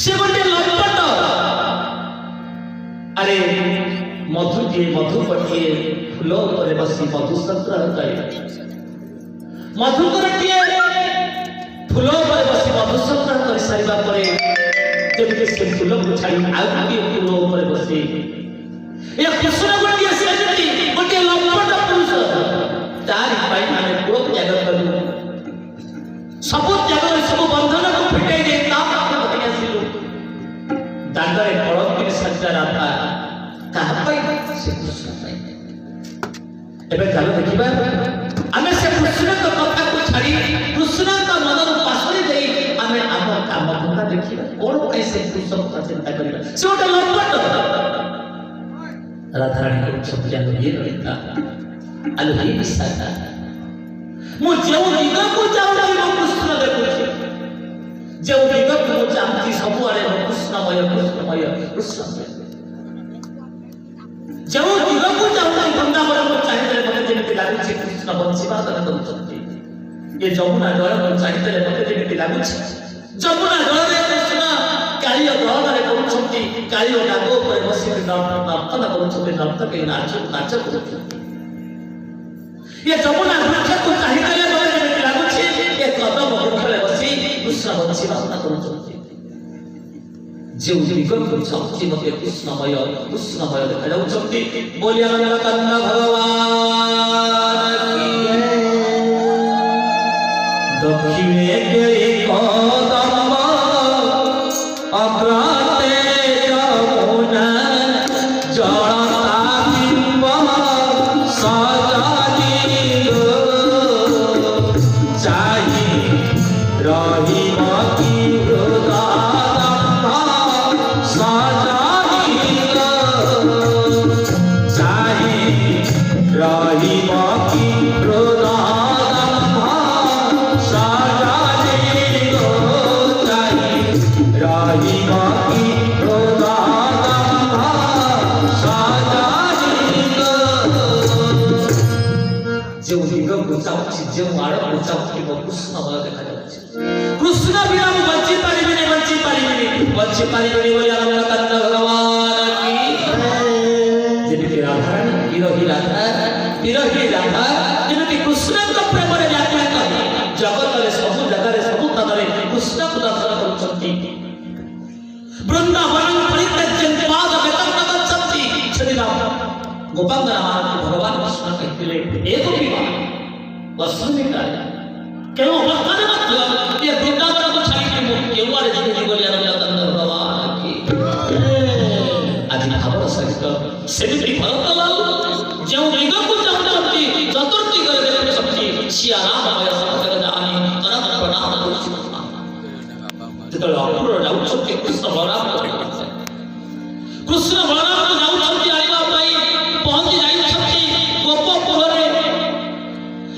ସେ ଗୋଟେ ଲମ୍ପଟ। ଆରେ ମଧୁପଟିଏ ଫୁଲ ଉପରେ ବସି ମଧୁ ସଂଗ୍ରହ କରି, ମଧୁକରଟିଏ फूल पर बसी मधुसंग्रह कर सारिबा परे जब से फूल को छाड़ी आउ के फूल पर बसी ए कृष्ण गोटे सेमती गोटे लंबट पुरुष तारी पाई माने पूरा त्याग करू सब त्याग सब बंधन को फिटाई दे ता पाखे आसिलु दांडरे फल के सज्जा राधा कहा पाई से कृष्ण पाई एबे चलो देखिबा आमे से कृष्ण को कथा को छाड़ी कृष्ण का मदन पासरी देई आमे आम काम धंदा देखिबा कोन कैसे कृष्ण को चिंता करिबा से गोटे लंबट राधा रानी को सत्या ये रहता आलो ये विसाता मु जेउ दिगा को जाउला मु कृष्ण देखुछि जेउ दिगा को चाहती सब आरे कृष्णमय कृष्णमय जेउ दिगा को जाउला वृंदावन को चाहिए मते जेमिति लागुछि कृष्ण बंशीवा तन करछथि ये जमुना जल को चाहिए मते जेमिति लागुछि जमुना जल रे कृष्ण कालिय गहनारे करछथि कालिय नाग ऊपर बसी नर्तन करछथि नर्तक नाच करछथि ये जमुना वृक्ष को चाहिए मते जेमिति लागुछि ये कदम वृक्षले बसी कृष्ण बंशीवा तन करछथि जो दिगन को चाहती मते कृष्णमय देखा जाउछथि बोलिया नीलकंठ भगवान की दक्षिणे गिरि कदम अग्रते जमुना जलता बिंब सजदिलो चाहि रहिब की कृष्ण बिना बच्ची पारी बोली नीलकंठ भगवान की जेमिति राधा विरही राधा जेमिति कृष्ण को प्रेम रे व्याख्या करी जगत रे सब जगह रे सब तन रे कृष्ण को दर्शन करछथि वृंदावन परित्यज्य पाद वेतन गच्छथि छदिराम गोपांगना भगवान कृष्ण कहथिले एक विवाह वसुनिका केव अवस्था में मतलब ये वृंदावन को छाड़ी के केवारे जीवे बोलिया नीलकंठ भगवान की आज खबर सहित सेमिति भरतलाल जो दिग को चाहती चतुर्थी कर देख सकती सिया राम भय समझ जानी तरह प्रणाम करछि जत अपूर्ण जाउछथि कृष्ण बलराम को जाउछथि आइबा पई पहुंची जाइछथि गोपपुर रे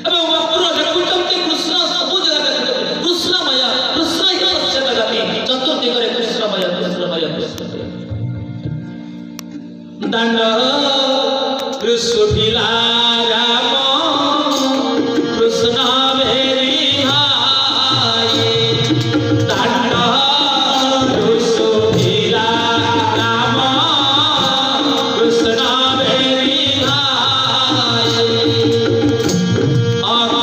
एबे अपूर्ण देखुछथि कृष्ण सब जगह कृष्णमय कृष्ण ही सच्चे जगति चतुर्थी करे कृष्णमय दंड सुभिला राम कृष्ण भेरी हाय दंड सुभिला राम कृष्ण भेरी हाय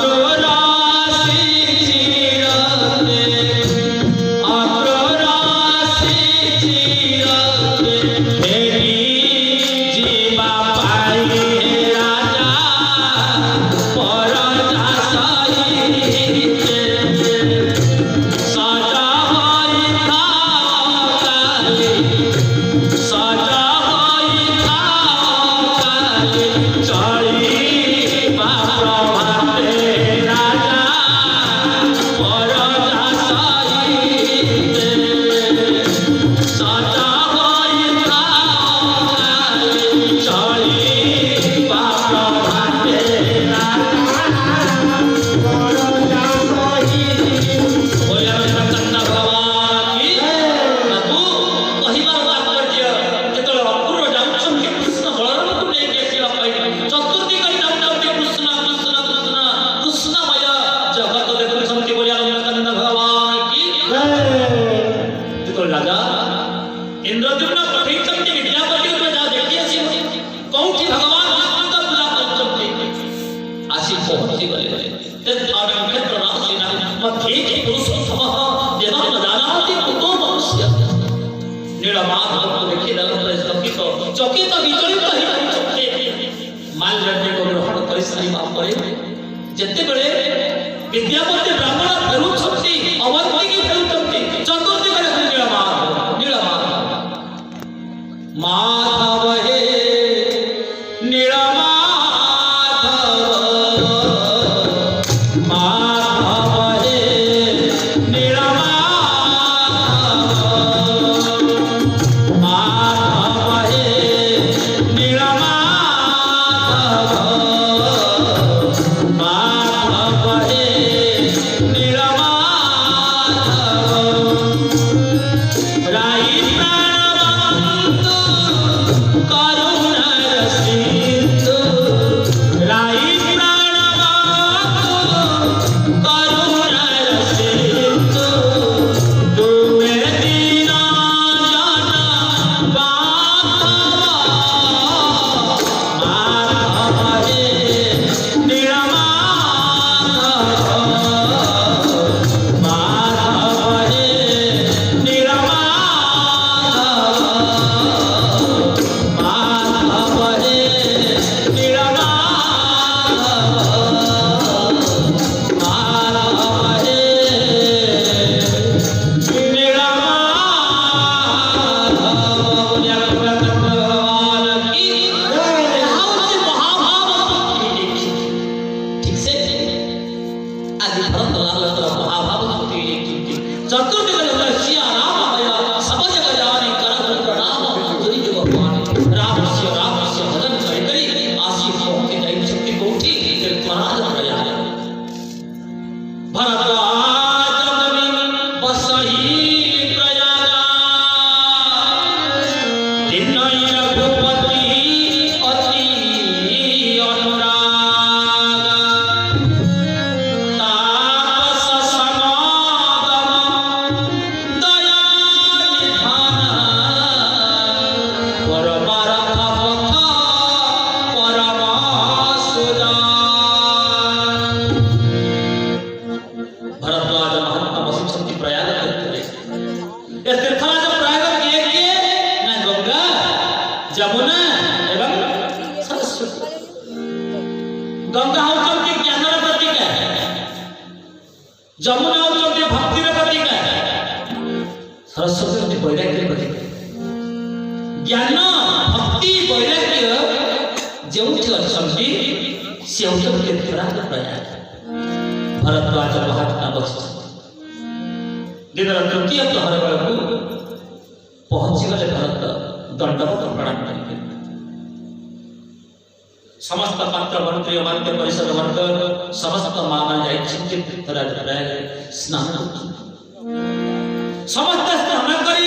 अक्रोरासी चिरते भेरी जीवा पाई राजा पर जासाई सजा होई था काली सजा होई था काली चली प्रभाते राजा पर जासाई सजा इंद्रद्युम्न पठेइछन्ति विद्यापति में जा देखि आसी कोठी भगवान विष्णु का पूजा करछन्ति आसी पहुंची गले ते थारे क्षेत्र राशि ना मथे पुरुष ଯେତେବେଳେ ବିଦ୍ୟାପତି ବ୍ରାହ୍ମଣ ଫେରୁଛନ୍ତି ଅବନ୍ତିକି ଫେରୁଛନ୍ତି ଚତୁର୍ଦିଗରେ ନୀଳମାଧବ ମାଧବ ହେ ନୀଳମାଧବ ମାଧବ ହେ ନୀଳମାଧବ ମାଧବ ହେ ନୀଳମାଧବ माधव हे नीलमाधव राई प्राणवंतु करुणर सिंधु राई प्राणवंतु करुणर सिंधु तुमे दीन जन बांधव माधव हे जमुना एवं सरस्वती गंगा होती ज्ञानर प्रतीक जमुना होती भक्तिर प्रतीक सरस्वती होती वैराग्य प्रतीक ज्ञान भक्ति वैराग्य जो से होती प्रयाग भरद्वाज महात्मा बसित दिन तृतीय प्रहर बेलू पहुंचीगले भरत दंडवत प्रणाम करेंगे समस्त पात्र मंत्री अमात्य परिषद वर्ग समस्त मामा तीर्थराज स्नान समस्त स्नान कर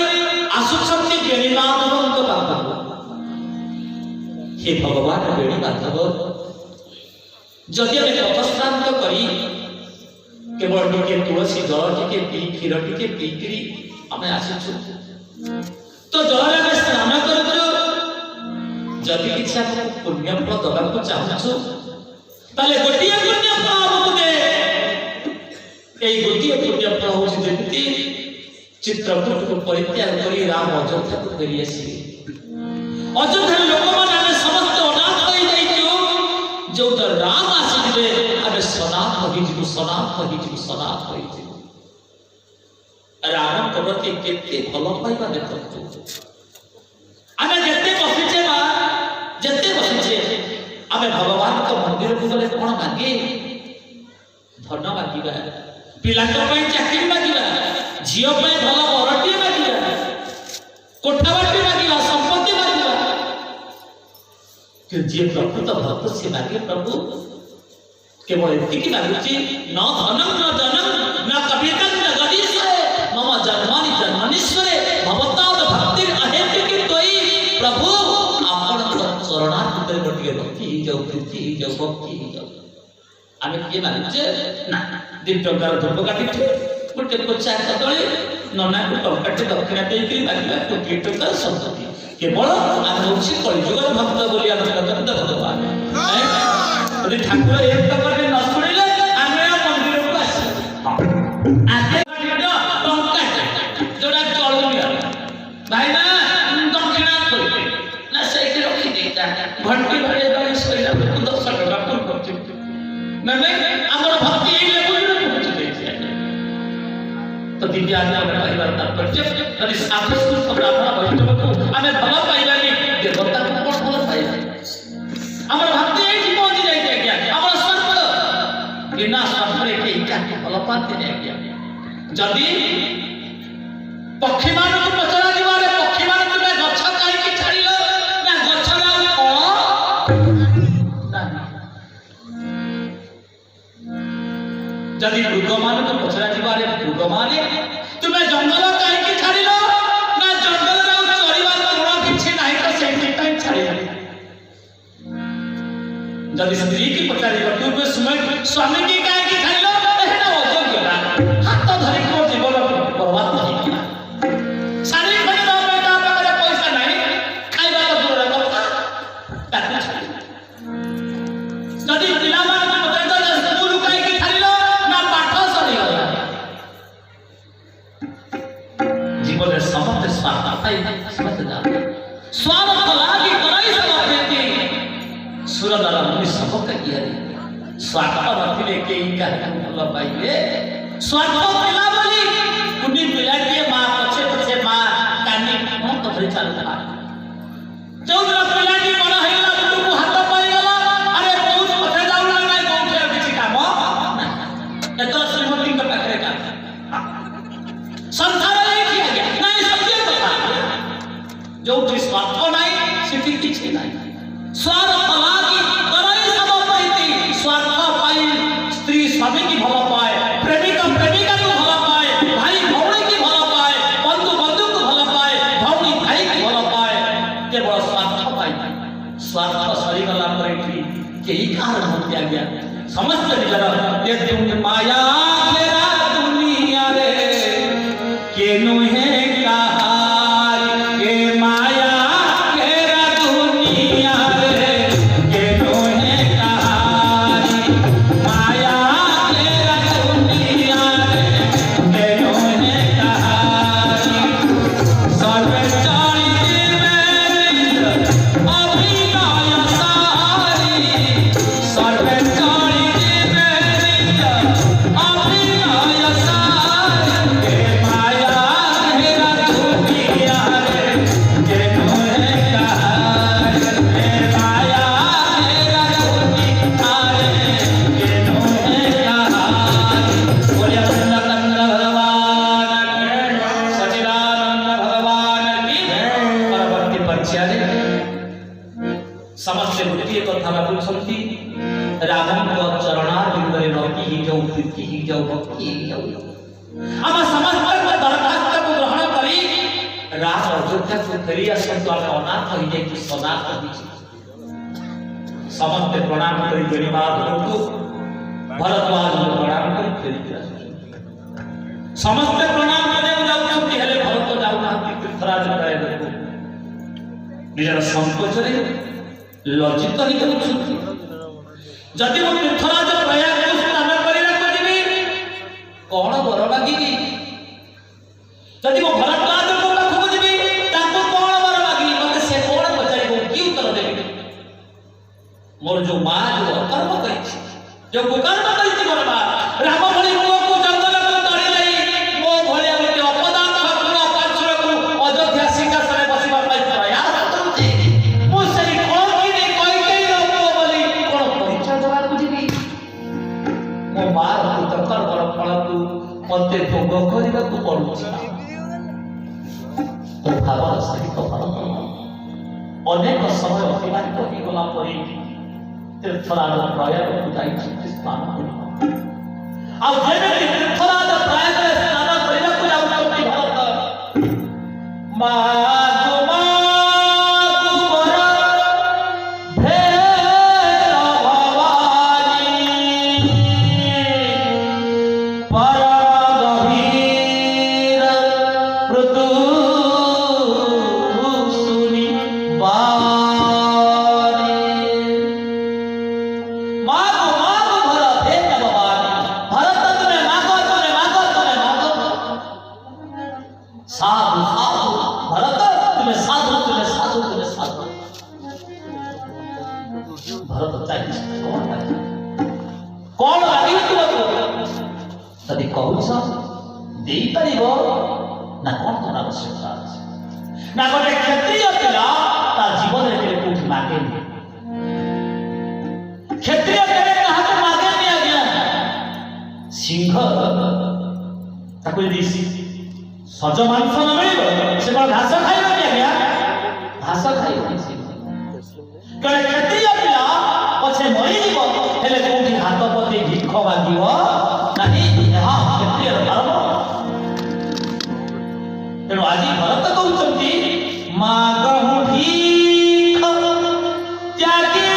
आसुचंती बेणीमाधव पाखक हे भगवान बेणीमाधव जदि आम पथश्रांत करी केवल टिके तुलसी जल टिके पी क्षीर टिके पीकरी आम आसुचु तो जल में स्नान कर जदि किसी पुण्य फल दबाक चाहूँ ताले गोटे पुण्य फल आमको दे गोटे पुण्य फल हूँ जमी चित्रकूट को परित्याग कर राम अयोध्या को फेरी आसिए अयोध्या लोक मैंने समस्त अनाथ हो जो राम आसिले आम सनाथ हो सनाथ हो राम प्रति केते भल पाइबा देखु आमे जेते बसिचे आमे भगवान को मंदिर को गले कोन मांगे धन मांगिबा पिला पई चाकरी मांगिबा झियो पई भल बरटी मांगिबा कोठाबाटी मांगिबा संपत्ति मांगिबा कि जे प्रकृत भक्त से मांगे प्रभु केवल एतिकी मांगुची न धनम न जनम न कवितम न गदीश्वरे मम जन्मानि जन्मनीश्वरे भवताद भक्तिर अहेतुकी तोई प्रभु आपण शरणार्थ भीतर गोटे भक्ति जाऊ प्रीति जाऊ भक्ति जाऊ आम किए मानुचे ना 2 टंकार धूप काटी गोटे कोचा कदली नना को टंकाटे दक्षिणा देकर मांगा 2 टंका संपत्ति केवल आम हूँ कलिजुगर भक्त बोली आम भगवान यदि ठाकुर एक टंका न शुणिले आम मंदिर को आस जोड़ा चलुनिया भाई ना दक्षिणा ना से रखी घंटी भाड़े शोला 10 टका मैंने आम ज्ञान कहबार तात्पर्य यदि साधु संत ब्राह्मण वैष्णव को आम भल पाइबानी देवता को कौन भल पाइबा आम भक्ति ये पहुंची जाए आज्ञा आम स्वार्थ बिना स्वार्थ कहीं क्या भल पाती आज्ञा जदि पक्षी मान पचरा जीवारे पक्षी मान तुम्हें गछ कहीं छाड़ ना गछ जदि मृग मान पचरा जीवारे मृग माने तुम्हें जंगल कहीं छाड़ ना जंगल चढ़ा गुण किसी ना तो से छाड़ जदि स्त्री की पचार तुम्हें स्वामी की कहीं छाड़ अयोग्यता हाथ धरिक मो जीवन बर्बाद नहीं सारी खंड पैसा नहीं खाଇବା तो दूर कथा जदि पिला स्कूल कहीं छाड़ ना पाठ सरीगला जीवन समस्त स्वार्थ समस्त स्वार्थ लागी कराई समझती सुरदर मुनि सबक किया स्वार्थ नथिले केही काहे भल पाइबे स्वार्थ पिला बोली कुनी पिला के मां पछे पछे मां कानी मत धरि चलता चौदर पिला की बड़ हैला बुटु हाथ पाई गला अरे बहुत पछे जाउला नाही कोठे किछि काम एतो श्रीमती के पाखरे का संसार नहीं किया गया नहीं सत्य कथा जो स्वार्थ नहीं सिद्धि किछि नहीं स्वार्थ लागी कराई सब पाइती स्वार्थ पाई स्त्री स्वामी की भल पाए प्रेमिका प्रेमिका को भल पाए भाई भौणी की भल पाए बंधु बंधु को भल पाए भौणी भाई की भल पाए केवल स्वार्थ पाई स्वार्थ सरीगला पर कई कारण होते गया समस्त निजर ये माया घेरा दुनिया रे के नुहे कहार के माया घेरा दुनिया रे के नुहे कहार माया घेरा दुनिया रे के नुहे कहार सर्वे चारी में अभिनय सारी सर्वे चारी में अभिनय सारी के माया घेरा दुनिया रे के नुहे कहार के माया घेरा दुनिया रे के नुहे कहार बोलिए सच्चिदानंद भगवान की सच्चिदानंद भगवान की परवर्ती परिचय समस्त गोटे कथा बोलछंती राघव चरणारविंदरे रखी ही जाऊ प्रीति ही जाऊ भक्ति ही जाऊ आम समस्त दरखास्त को ग्रहण करी राज अयोध्या को फेरी आसतु आम अनाथ हो जाए सनाथ हो समस्त प्रणाम करी परिवार को भरद्वाज प्रणाम कर फेरी समस्त प्रणाम करने जाउछंती हेले भरत जाउना तीर्थराज प्राय निजर संकोच रे लज्जित ही जाउछंती जदि मो तीर्थराज प्रयाग को स्नान करिला करिबी कोन बर मागिबी जदि मो भरद्वाज को पाखु जिबी ताको कोन बर मागिबी मते से कोन पचारिबो की उत्तर देबी मोर जो मां जो कर्म करिछि जो कुकर्म करिछि मोर मां राम भली को जंगल को तड़ी लई मो भलिया गोटे अपदार्थ गुण पाछर को अयोध्या सिंहासन बसिबा पाई प्रयास करूछि मो सही कोन की नै कहि कहि लोक बोली कोन परिचय देबा बुझिबी मो मां पुत्र कर्म फल को मते भोग करिबा को पड़ुछि तो भावर सहित भरत अनेक समय अतिबाहित हो गला परी तीर्थराज प्रयाग को जाई स्नान करिबा आ जेबे तीर्थराज प्रयाग स्नान करिबा को जाउछंती भरत मागो मागो वर भेद भवानी परम गभीर मृदु सुनि बारी मागो मागो भर भेद भवानी भरत तुम्हें मागो तुम्हें मागो तुम्हें मागो साधु साधु भरत तुम्हें साधु तुम्हें साधु तुम्हें साधु भरत चाहिए कौन लगी तुमको तभी कहूछ ଦେଇପାରିବ ନା କଣ ତାର ଆବଶ୍ୟକତା ଅଛି? ନା ଗୋଟେ କ୍ଷତ୍ରିୟ ପିଲା ତା ଜୀବନରେ କେବେ କୋଉଠି ମାଗେନି। କ୍ଷତ୍ରିୟ କେବେ କାହାକୁ ମାଗେନି ଆଜ୍ଞା। ସିଂହ ତାକୁ ଯଦି ସଜ ମାଂସ ନ ମିଳିବ ସେ କଣ ଘାସ ଖାଇବନି ଆଜ୍ଞା? ଘାସ ଖାଇବନି ସିଂହ। ଜଣେ କ୍ଷତ୍ରିୟ ପିଲା ପଛେ ମରିଯିବ ହେଲେ କୋଉଠି ହାତ ପତେଇ ଭିକ୍ଷ ମାଗିବ ନାହିଁ। ଏହା କ୍ଷତ୍ରିୟର ଧର୍ମ। ତେଣୁ ଆଜି ଭରତ କହୁଛନ୍ତି ମାଗହୁ ଭିକ୍ଷ ତ୍ୟାଗି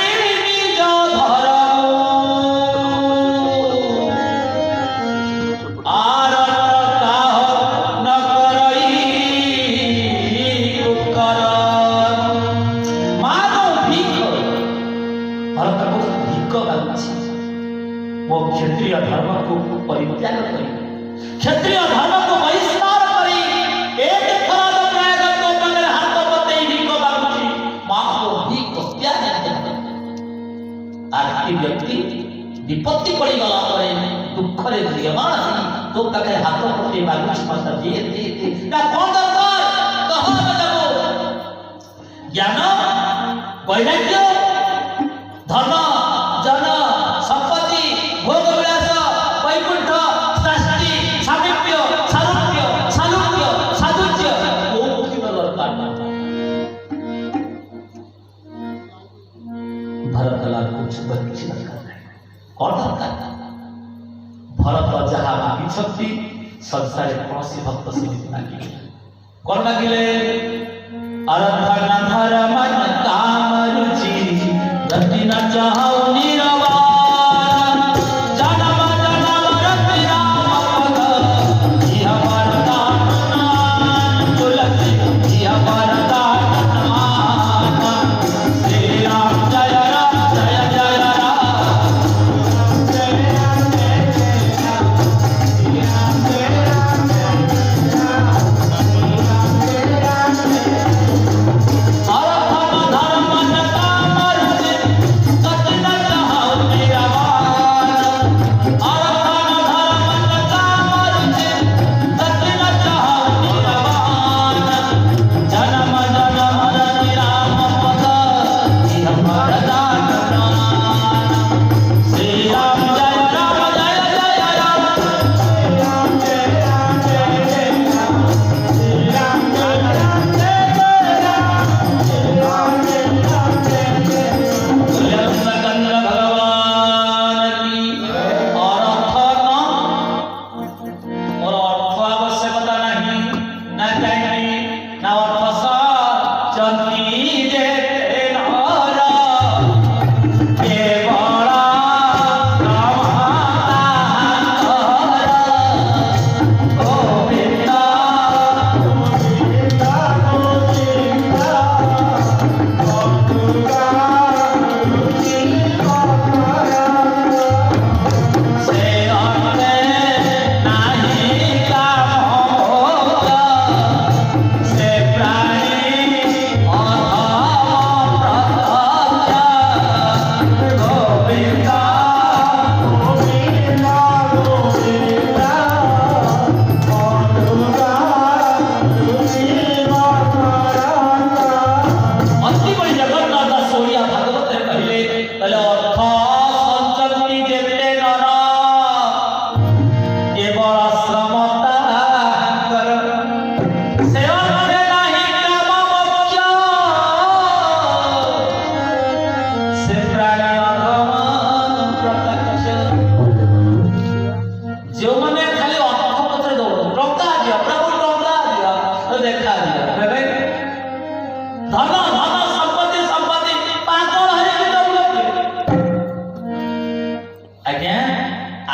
ନିଜ ଧର୍ମ ଆର କାହ ନ କରଇ କୁକର। ମାଗହୁ ଭିକ୍ଷ। ଭରତ କହୁଛନ୍ତି ଭିକ୍ଷ ମାଗୁଛି ମୋ କ୍ଷତ୍ରିୟ ଧର୍ମକୁ ପରିତ୍ୟାଗ କରି କ୍ଷତ୍ରିୟ ଧର୍ମକୁ ବହିଷ୍କାର କରି ଏକ ଥର ପ୍ରୟାଗ ତୋ ପାଖରେ ହାତ ପତେଇ ଭିକ୍ଷ ମାଗୁଛି। ମାଗହୁ ଭିକ୍ଷ ତ୍ୟାଗି ନିଜ ଧର୍ମ। আর কি ব্যক্তি বিপত্তি পড়িগলা পরে দুঃখরে ম্রিয়মান আছি তো তাকে হাত পতে মাগুছি মাতা দিয়ে না কোন দরকার কহ আমি যাব। জ্ঞান বৈরাগ্য ধর্ম জন সম্পত্তি ভোগ বিলাস বৈকুণ্ঠ সৃষ্টি সামিপ্য সারুপ্য সালুপ্য সাধুর্য কোনটি দরকার না। भरत लाल कुछ बच्ची दरकार नहीं। कौन दरकार? भरत जहा मागी छति संसार कौन भक्त सेमित मागे कौन मागिले अरधन धर्म काम रुचि रति न चाहौ निरवान जन्म जन्म रति राम पद जिह वरदान तुलसी जिह वरदान श्री राम जय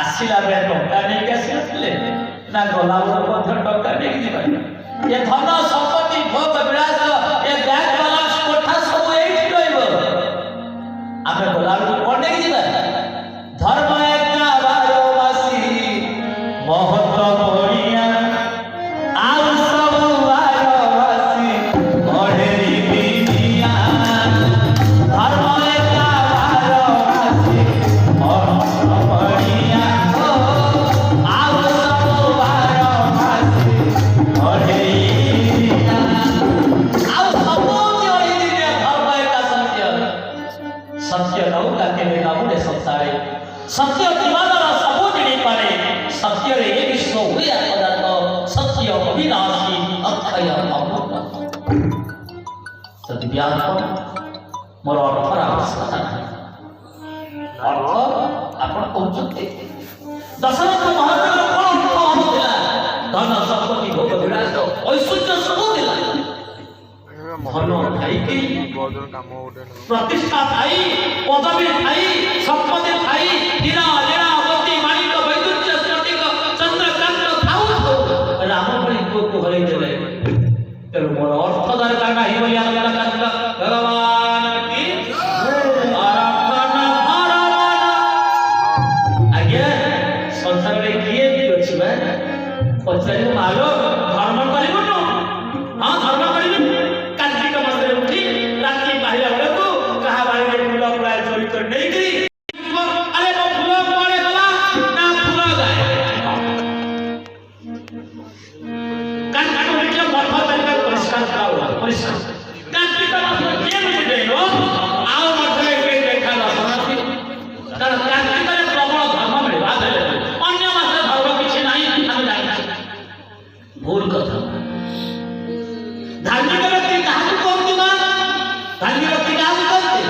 आसिला बेले टंका नहीं कैसे आसिले ना गला बेले टंका नहीं दिबा ये धन संपत्ति भोग विलास ये बैंक बैलेंस कोठा सब एठी रहइबो आमे गला बेले कोन नहीं दिबा धर्म एका बारवासी महत्व बढ़िया आउ सब बारवासी बढ़ेरी बिनिया धर्म एका बारवासी महत्व बढ़िया आउ सब बारवासी ଯାହା ମୋର ଅର୍ଥର ଆବଶ୍ୟକତା ନାହିଁ। ଅର୍ଥ ଆପଣ କହୁଛନ୍ତି ଦଶରଥ ମହାରାଜର କଣ ଅର୍ଥ ହଉଥିଲା? ଧନ ସମ୍ପତ୍ତି ଭୋଗ ବିଳାସ ଐଶ୍ୱର୍ଯ୍ୟ ସବୁ ଥିଲା। ଧନ ଥାଇକି ପ୍ରତିଷ୍ଠା ଥାଇ ପଦବୀ ଥାଇ ସମ୍ପତ୍ତି ଥାଇ ହୀରା ଲୀଳା ମୋତି ମାଣିକ ବୈଦୁର୍ଯ୍ୟ ସ୍ଫଟିକ ଚନ୍ଦ୍ରକାନ୍ତ ଥାଉ ରାମ ଭଳି ପୁଅକୁ ହରେଇ ଦେଲେ। ତେଣୁ ମୋର ଅର୍ଥ ଦରକାର ନାହିଁ ବୋଲି ଆନନ୍ଦ ଭଗବାନ କି ଆଜ୍ଞା ସଂସାରରେ କିଏ ବି ଅଛି ବା ପଚାରିବ ମାଲୋ ଧର୍ମ କରିବୁନୁ? ହଁ ଧର୍ମ କରିବି। କାର୍ତ୍ତିକ ମାସରେ ଉଠି ରାତି ପାହିଲା ବେଳକୁ କାହା ବାଡ଼ିରେ ଫୁଲ ପୁଳାଏ ଚୋରି କରି ନେଇକିରି ଆରେ ମୋ ଫୁଲ କୁଆଡ଼େ ଗଲା ନା ଫୁଲ ଗାଏ କାର୍ତ୍ତିକ ମଠ ତାରିଖ ପରିଷ୍କାର କରା ପରିଷ୍କାର। କାର୍ତ୍ତିକ ମାସରେ କିଏ ବୁଝି ଦେଇନ ଆଉ ମଠରେ କେହି ଦେଖା ଦର୍ଶନାର୍ଥୀ। କାରଣ କାର୍ତ୍ତିକରେ ପ୍ରବଳ ଧର୍ମ ମିଳିବ ଅନ୍ୟ ମାସରେ ଧର୍ମ କିଛି ନାହିଁ ଆମେ ଜାଣିଛୁ। ଭୁଲ କଥା। ଧାର୍ମିକ ବ୍ୟକ୍ତି କାହାକୁ କହନ୍ତି ନା? ଧାର୍ମିକ ବ୍ୟକ୍ତି କାହାକୁ କହନ୍ତି?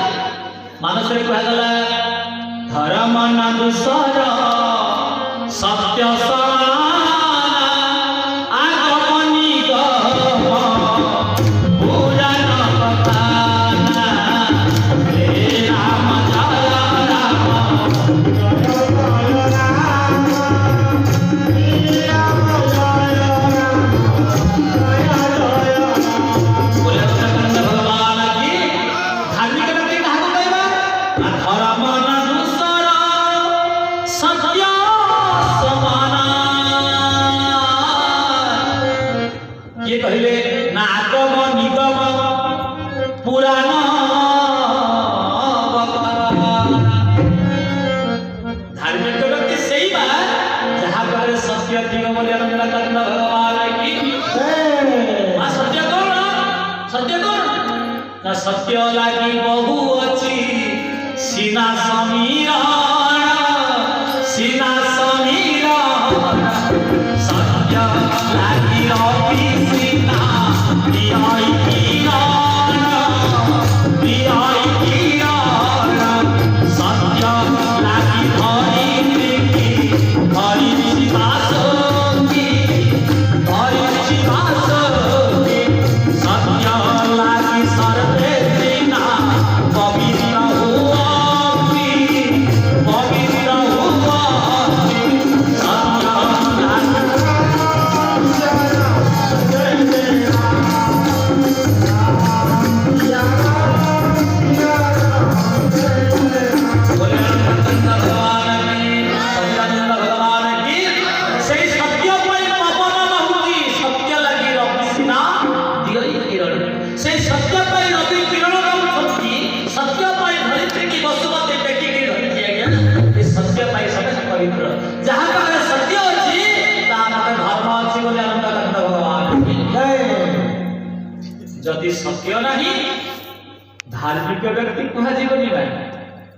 ମାନସରେ କୁହାଗଲା ଧର୍ମ ନାଦୁସର ସତ୍ୟ कहले ना आगम निगम पुराण धार्मिक व्यक्ति सही बा जहाँ पर सत्य दिग बोले भगवान की सत्य कौन? सत्य कौन ना सत्य लागी बहु अच्छी सीना समीरण सीना समीरण सत्य लागी सीना दियाई किरण दियाई किरण सत्य लागी धरी धरी शिवासोगी धरी शिवासोगी सत्य लागी सर्वे सीना पवित्र हुआ पवित्र हुआ सत्य जदि सत्य नहीं धार्मिक व्यक्ति कहुनी ना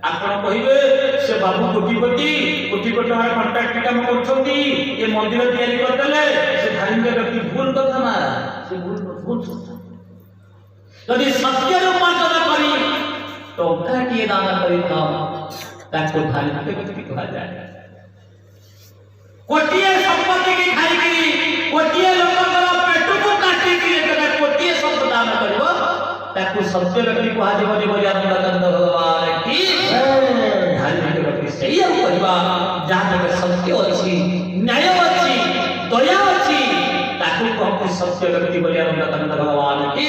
आपण कहे से बाबू कोटिपति कोटि टकर कंट्राक्ट काम कर मंदिर तैयारी करदे से धार्मिक व्यक्ति भूल कथा ना से भूल जदि सत्य रूपांतर करी टंका किए दान कर धार्मिक व्यक्ति कहा जाए। कोटिए संपत्ति की खाई कोटिए लोक पेट को काटी कोटिए संपत्ति दान कर सत्य व्यक्ति कहुनी बोली आनंद भगवान की धार्मिक व्यक्ति सही कहवा जहाँ तक सत्य अच्छी न्याय अच्छी दया अच्छी कहते सत्य व्यक्ति बोली आनंद भगवान की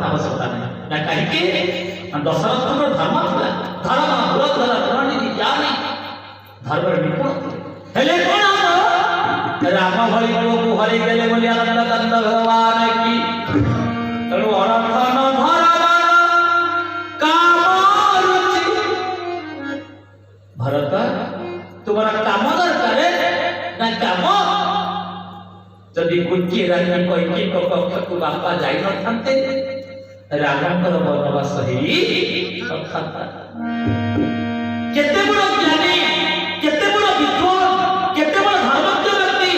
आवश्यकता नहीं ना कहीं दशरथ धर्म था धर्म रणनीति ज्ञानी धर्म निपुण हेले कौन राम भली को हरि गले बोली आनंद भगवान की तेणु अनर्थन धर्म काम रुचि भरत तुम्हारा काम दरकार ना काम जदि गोटे राजा कैके कक्ष को बापा जाई न थांते रामकर वनवास ही केते बड़ ज्ञानी केते बड़ विद्वान केते बड़ धर्मज्ञ व्यक्ति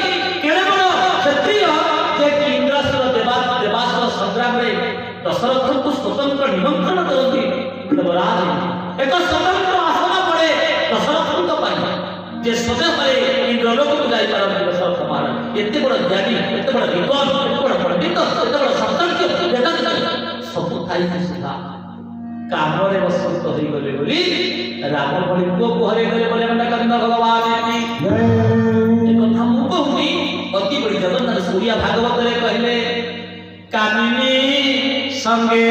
केते बड़ क्षत्रिय ବରାଦ ଏକ ସ୍ୱତନ୍ତ୍ର ଆସନ ପଡ଼େ ଦଶରଥଙ୍କ ପାଇଁ ଯେ ସଦେ ପରେ ଇନ୍ଦ୍ରଲୋକକୁ ଯାଇପାରନ୍ତି ଦଶରଥ ମହାରାଜ। ଏତେ ବଡ଼ ଜ୍ଞାନୀ, ଏତେ ବଡ଼ ବିଦ୍ୱାନ, ଏତେ ବଡ଼ ପଣ୍ଡିତ, ଏତେ ବଡ଼ ସତର୍କ ସବୁ ଥାଇକି ସୁଦ୍ଧା କାମରେ ବସନ୍ତ ହୋଇଗଲେ ବୋଲି ରାମ ଭଳି ପୁଅକୁ ହରେଇଗଲେ ବୋଲି କାନ୍ଦ ଭଗବାନ। ଏକଥା ମୁଁ କହୁନି, ଅତି ବଡ଼ି ଜଗନ୍ନାଥ ସୂର୍ୟା ଭାଗବତରେ କହିଲେ କାମିନୀ ସଙ୍ଗେ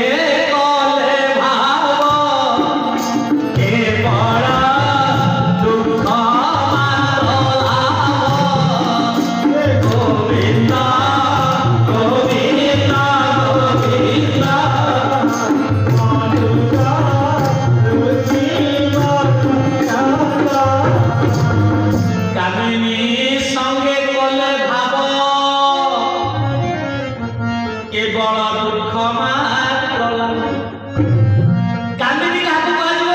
କଲେ ଭାବ କେବଳ ଦୁଃଖ ମାତ୍ର ଲାଭ। ଗୋବିନ୍ଦ ଗୋବିନ୍ଦ ଗୋବିନ୍ଦ କାମିନୀ ସଙ୍ଗେ କଲେ ଭାବ କେବଳ ଦୁଃଖ ମାତ୍ର ଲାଭ। କାମିନୀ କାହାକୁ କୁହାଯିବ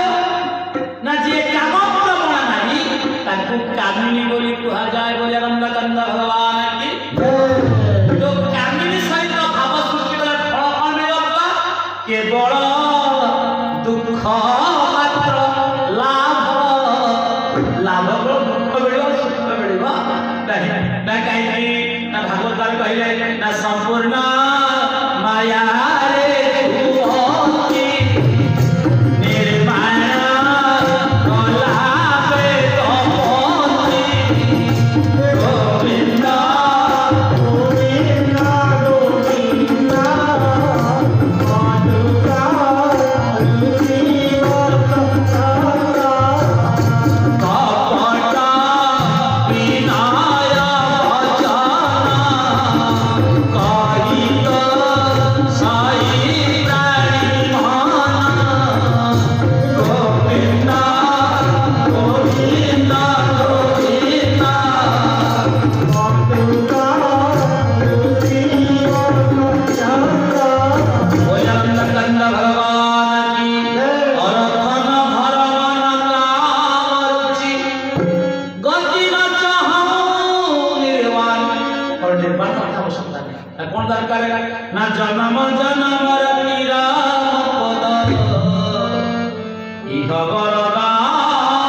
ନା ଯିଏ କାମ ପ୍ରବଣ ନାହିଁ ତାକୁ କାମିନୀ ବୋଲି କୁହାଯାଏ ବୋଲି ଆନନ୍ଦକାନ୍ଦ ଭଗବାନ କି ଯୋଉ କାମିନୀ ସହିତ ଭାବ ସୃଷ୍ଟି କଲେ ଫଳ କଣ ମିଳିବ? କେବଳ ଦୁଃଖ ମାତ୍ର ଲାଭ। ଲାଭ ଦୁଃଖ ମିଳିବ, ସୁଖ ମିଳିବ ନାହିଁ। ନା କାହିଁକି ନା ଭାଗବତ କହିଲେ ନା ସମ୍ପୂର୍ଣ୍ଣ ମାୟାରେ ଭୁଅନ୍ତି ନିର୍ମାଣ କଲାବେ ତପନ୍ତି। ଗୋବିନ୍ଦ ଗୋବିନ୍ଦ ଗୋବିନ୍ଦ କପଟ ବିନୟ ଭଜନ କହିତ ସାଇ ପ୍ରାଣୀ ମନ। ଗୋବିନ୍ଦ ଗୋବିନ୍ଦ ଗୋବିନ୍ଦ ଓୟନନ୍ଦକାନ୍ଦ ଭଗବାନ କି ଅରଥନ ଭରମନ କାମରୁଚି ଗତିର ଚାହୁଁ ନିର୍ବାଣ। और निर्माण କଥା आवश्यकता नहीं। कौन दरकार है ना जन्म जन्मर राम पद इह वरदान।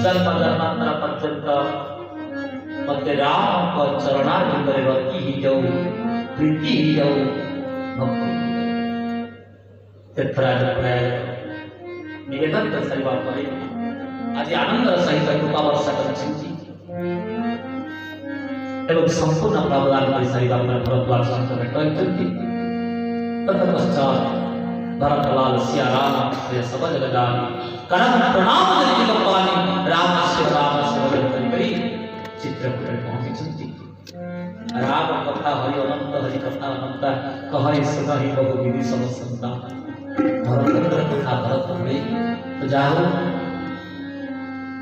जन्म जन्मांतर पर्यंत मते राम को चरणारविंदरे रति ही जाऊ, प्रीति ही जाऊ, भक्ति तीर्थराज निवेदन कर सारिबा परे आज आनंद सहित कृपा वर्षा करछन्ति एवं संपूर्ण प्रावधान କରି ସାରିବା ପରେ ଭରଦ୍ୱାଜ ସନ୍ତରେ କହିଛନ୍ତି ତତ୍ପଶ୍ଚାତ भरतलाल सिया राम प्रिय सब जगदानी करम प्रणाम जति गोपानी राम से भजन करी करी चित्रकूट पहुंची। राम कथा हरि अनंत हरि कथा अनंत कहरि सुनहि बहु विधि सब संता भरत कथा भरत हुए। तो जाओ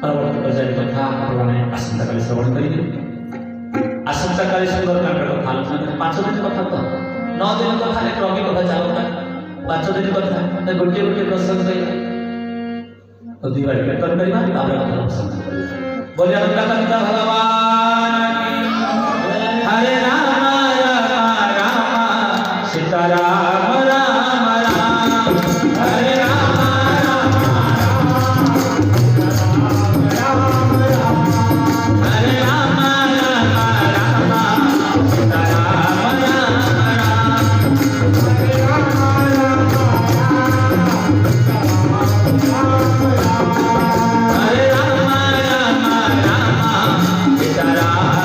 परवर्ती पर्याय कथा आपने आसंता काली श्रवण करिए। आसंता काली सुंदर कांड कथा आलोचना 5 दिन कथा तो 9 दिन कथा ने क्रमिक कथा चालता 5 दिन कथा गोटे गोटे प्रसंग तो 2 बार कीर्तन करबा तापर कथा प्रसंग बोले अनंत भगवान की हरे राम राम राम सीता राम राम राम हरे राम राम राम राम हरे राम राम राम सीता राम राम राम हरे राम राम हरे राम राम राम सीता राम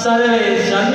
सर्वेषां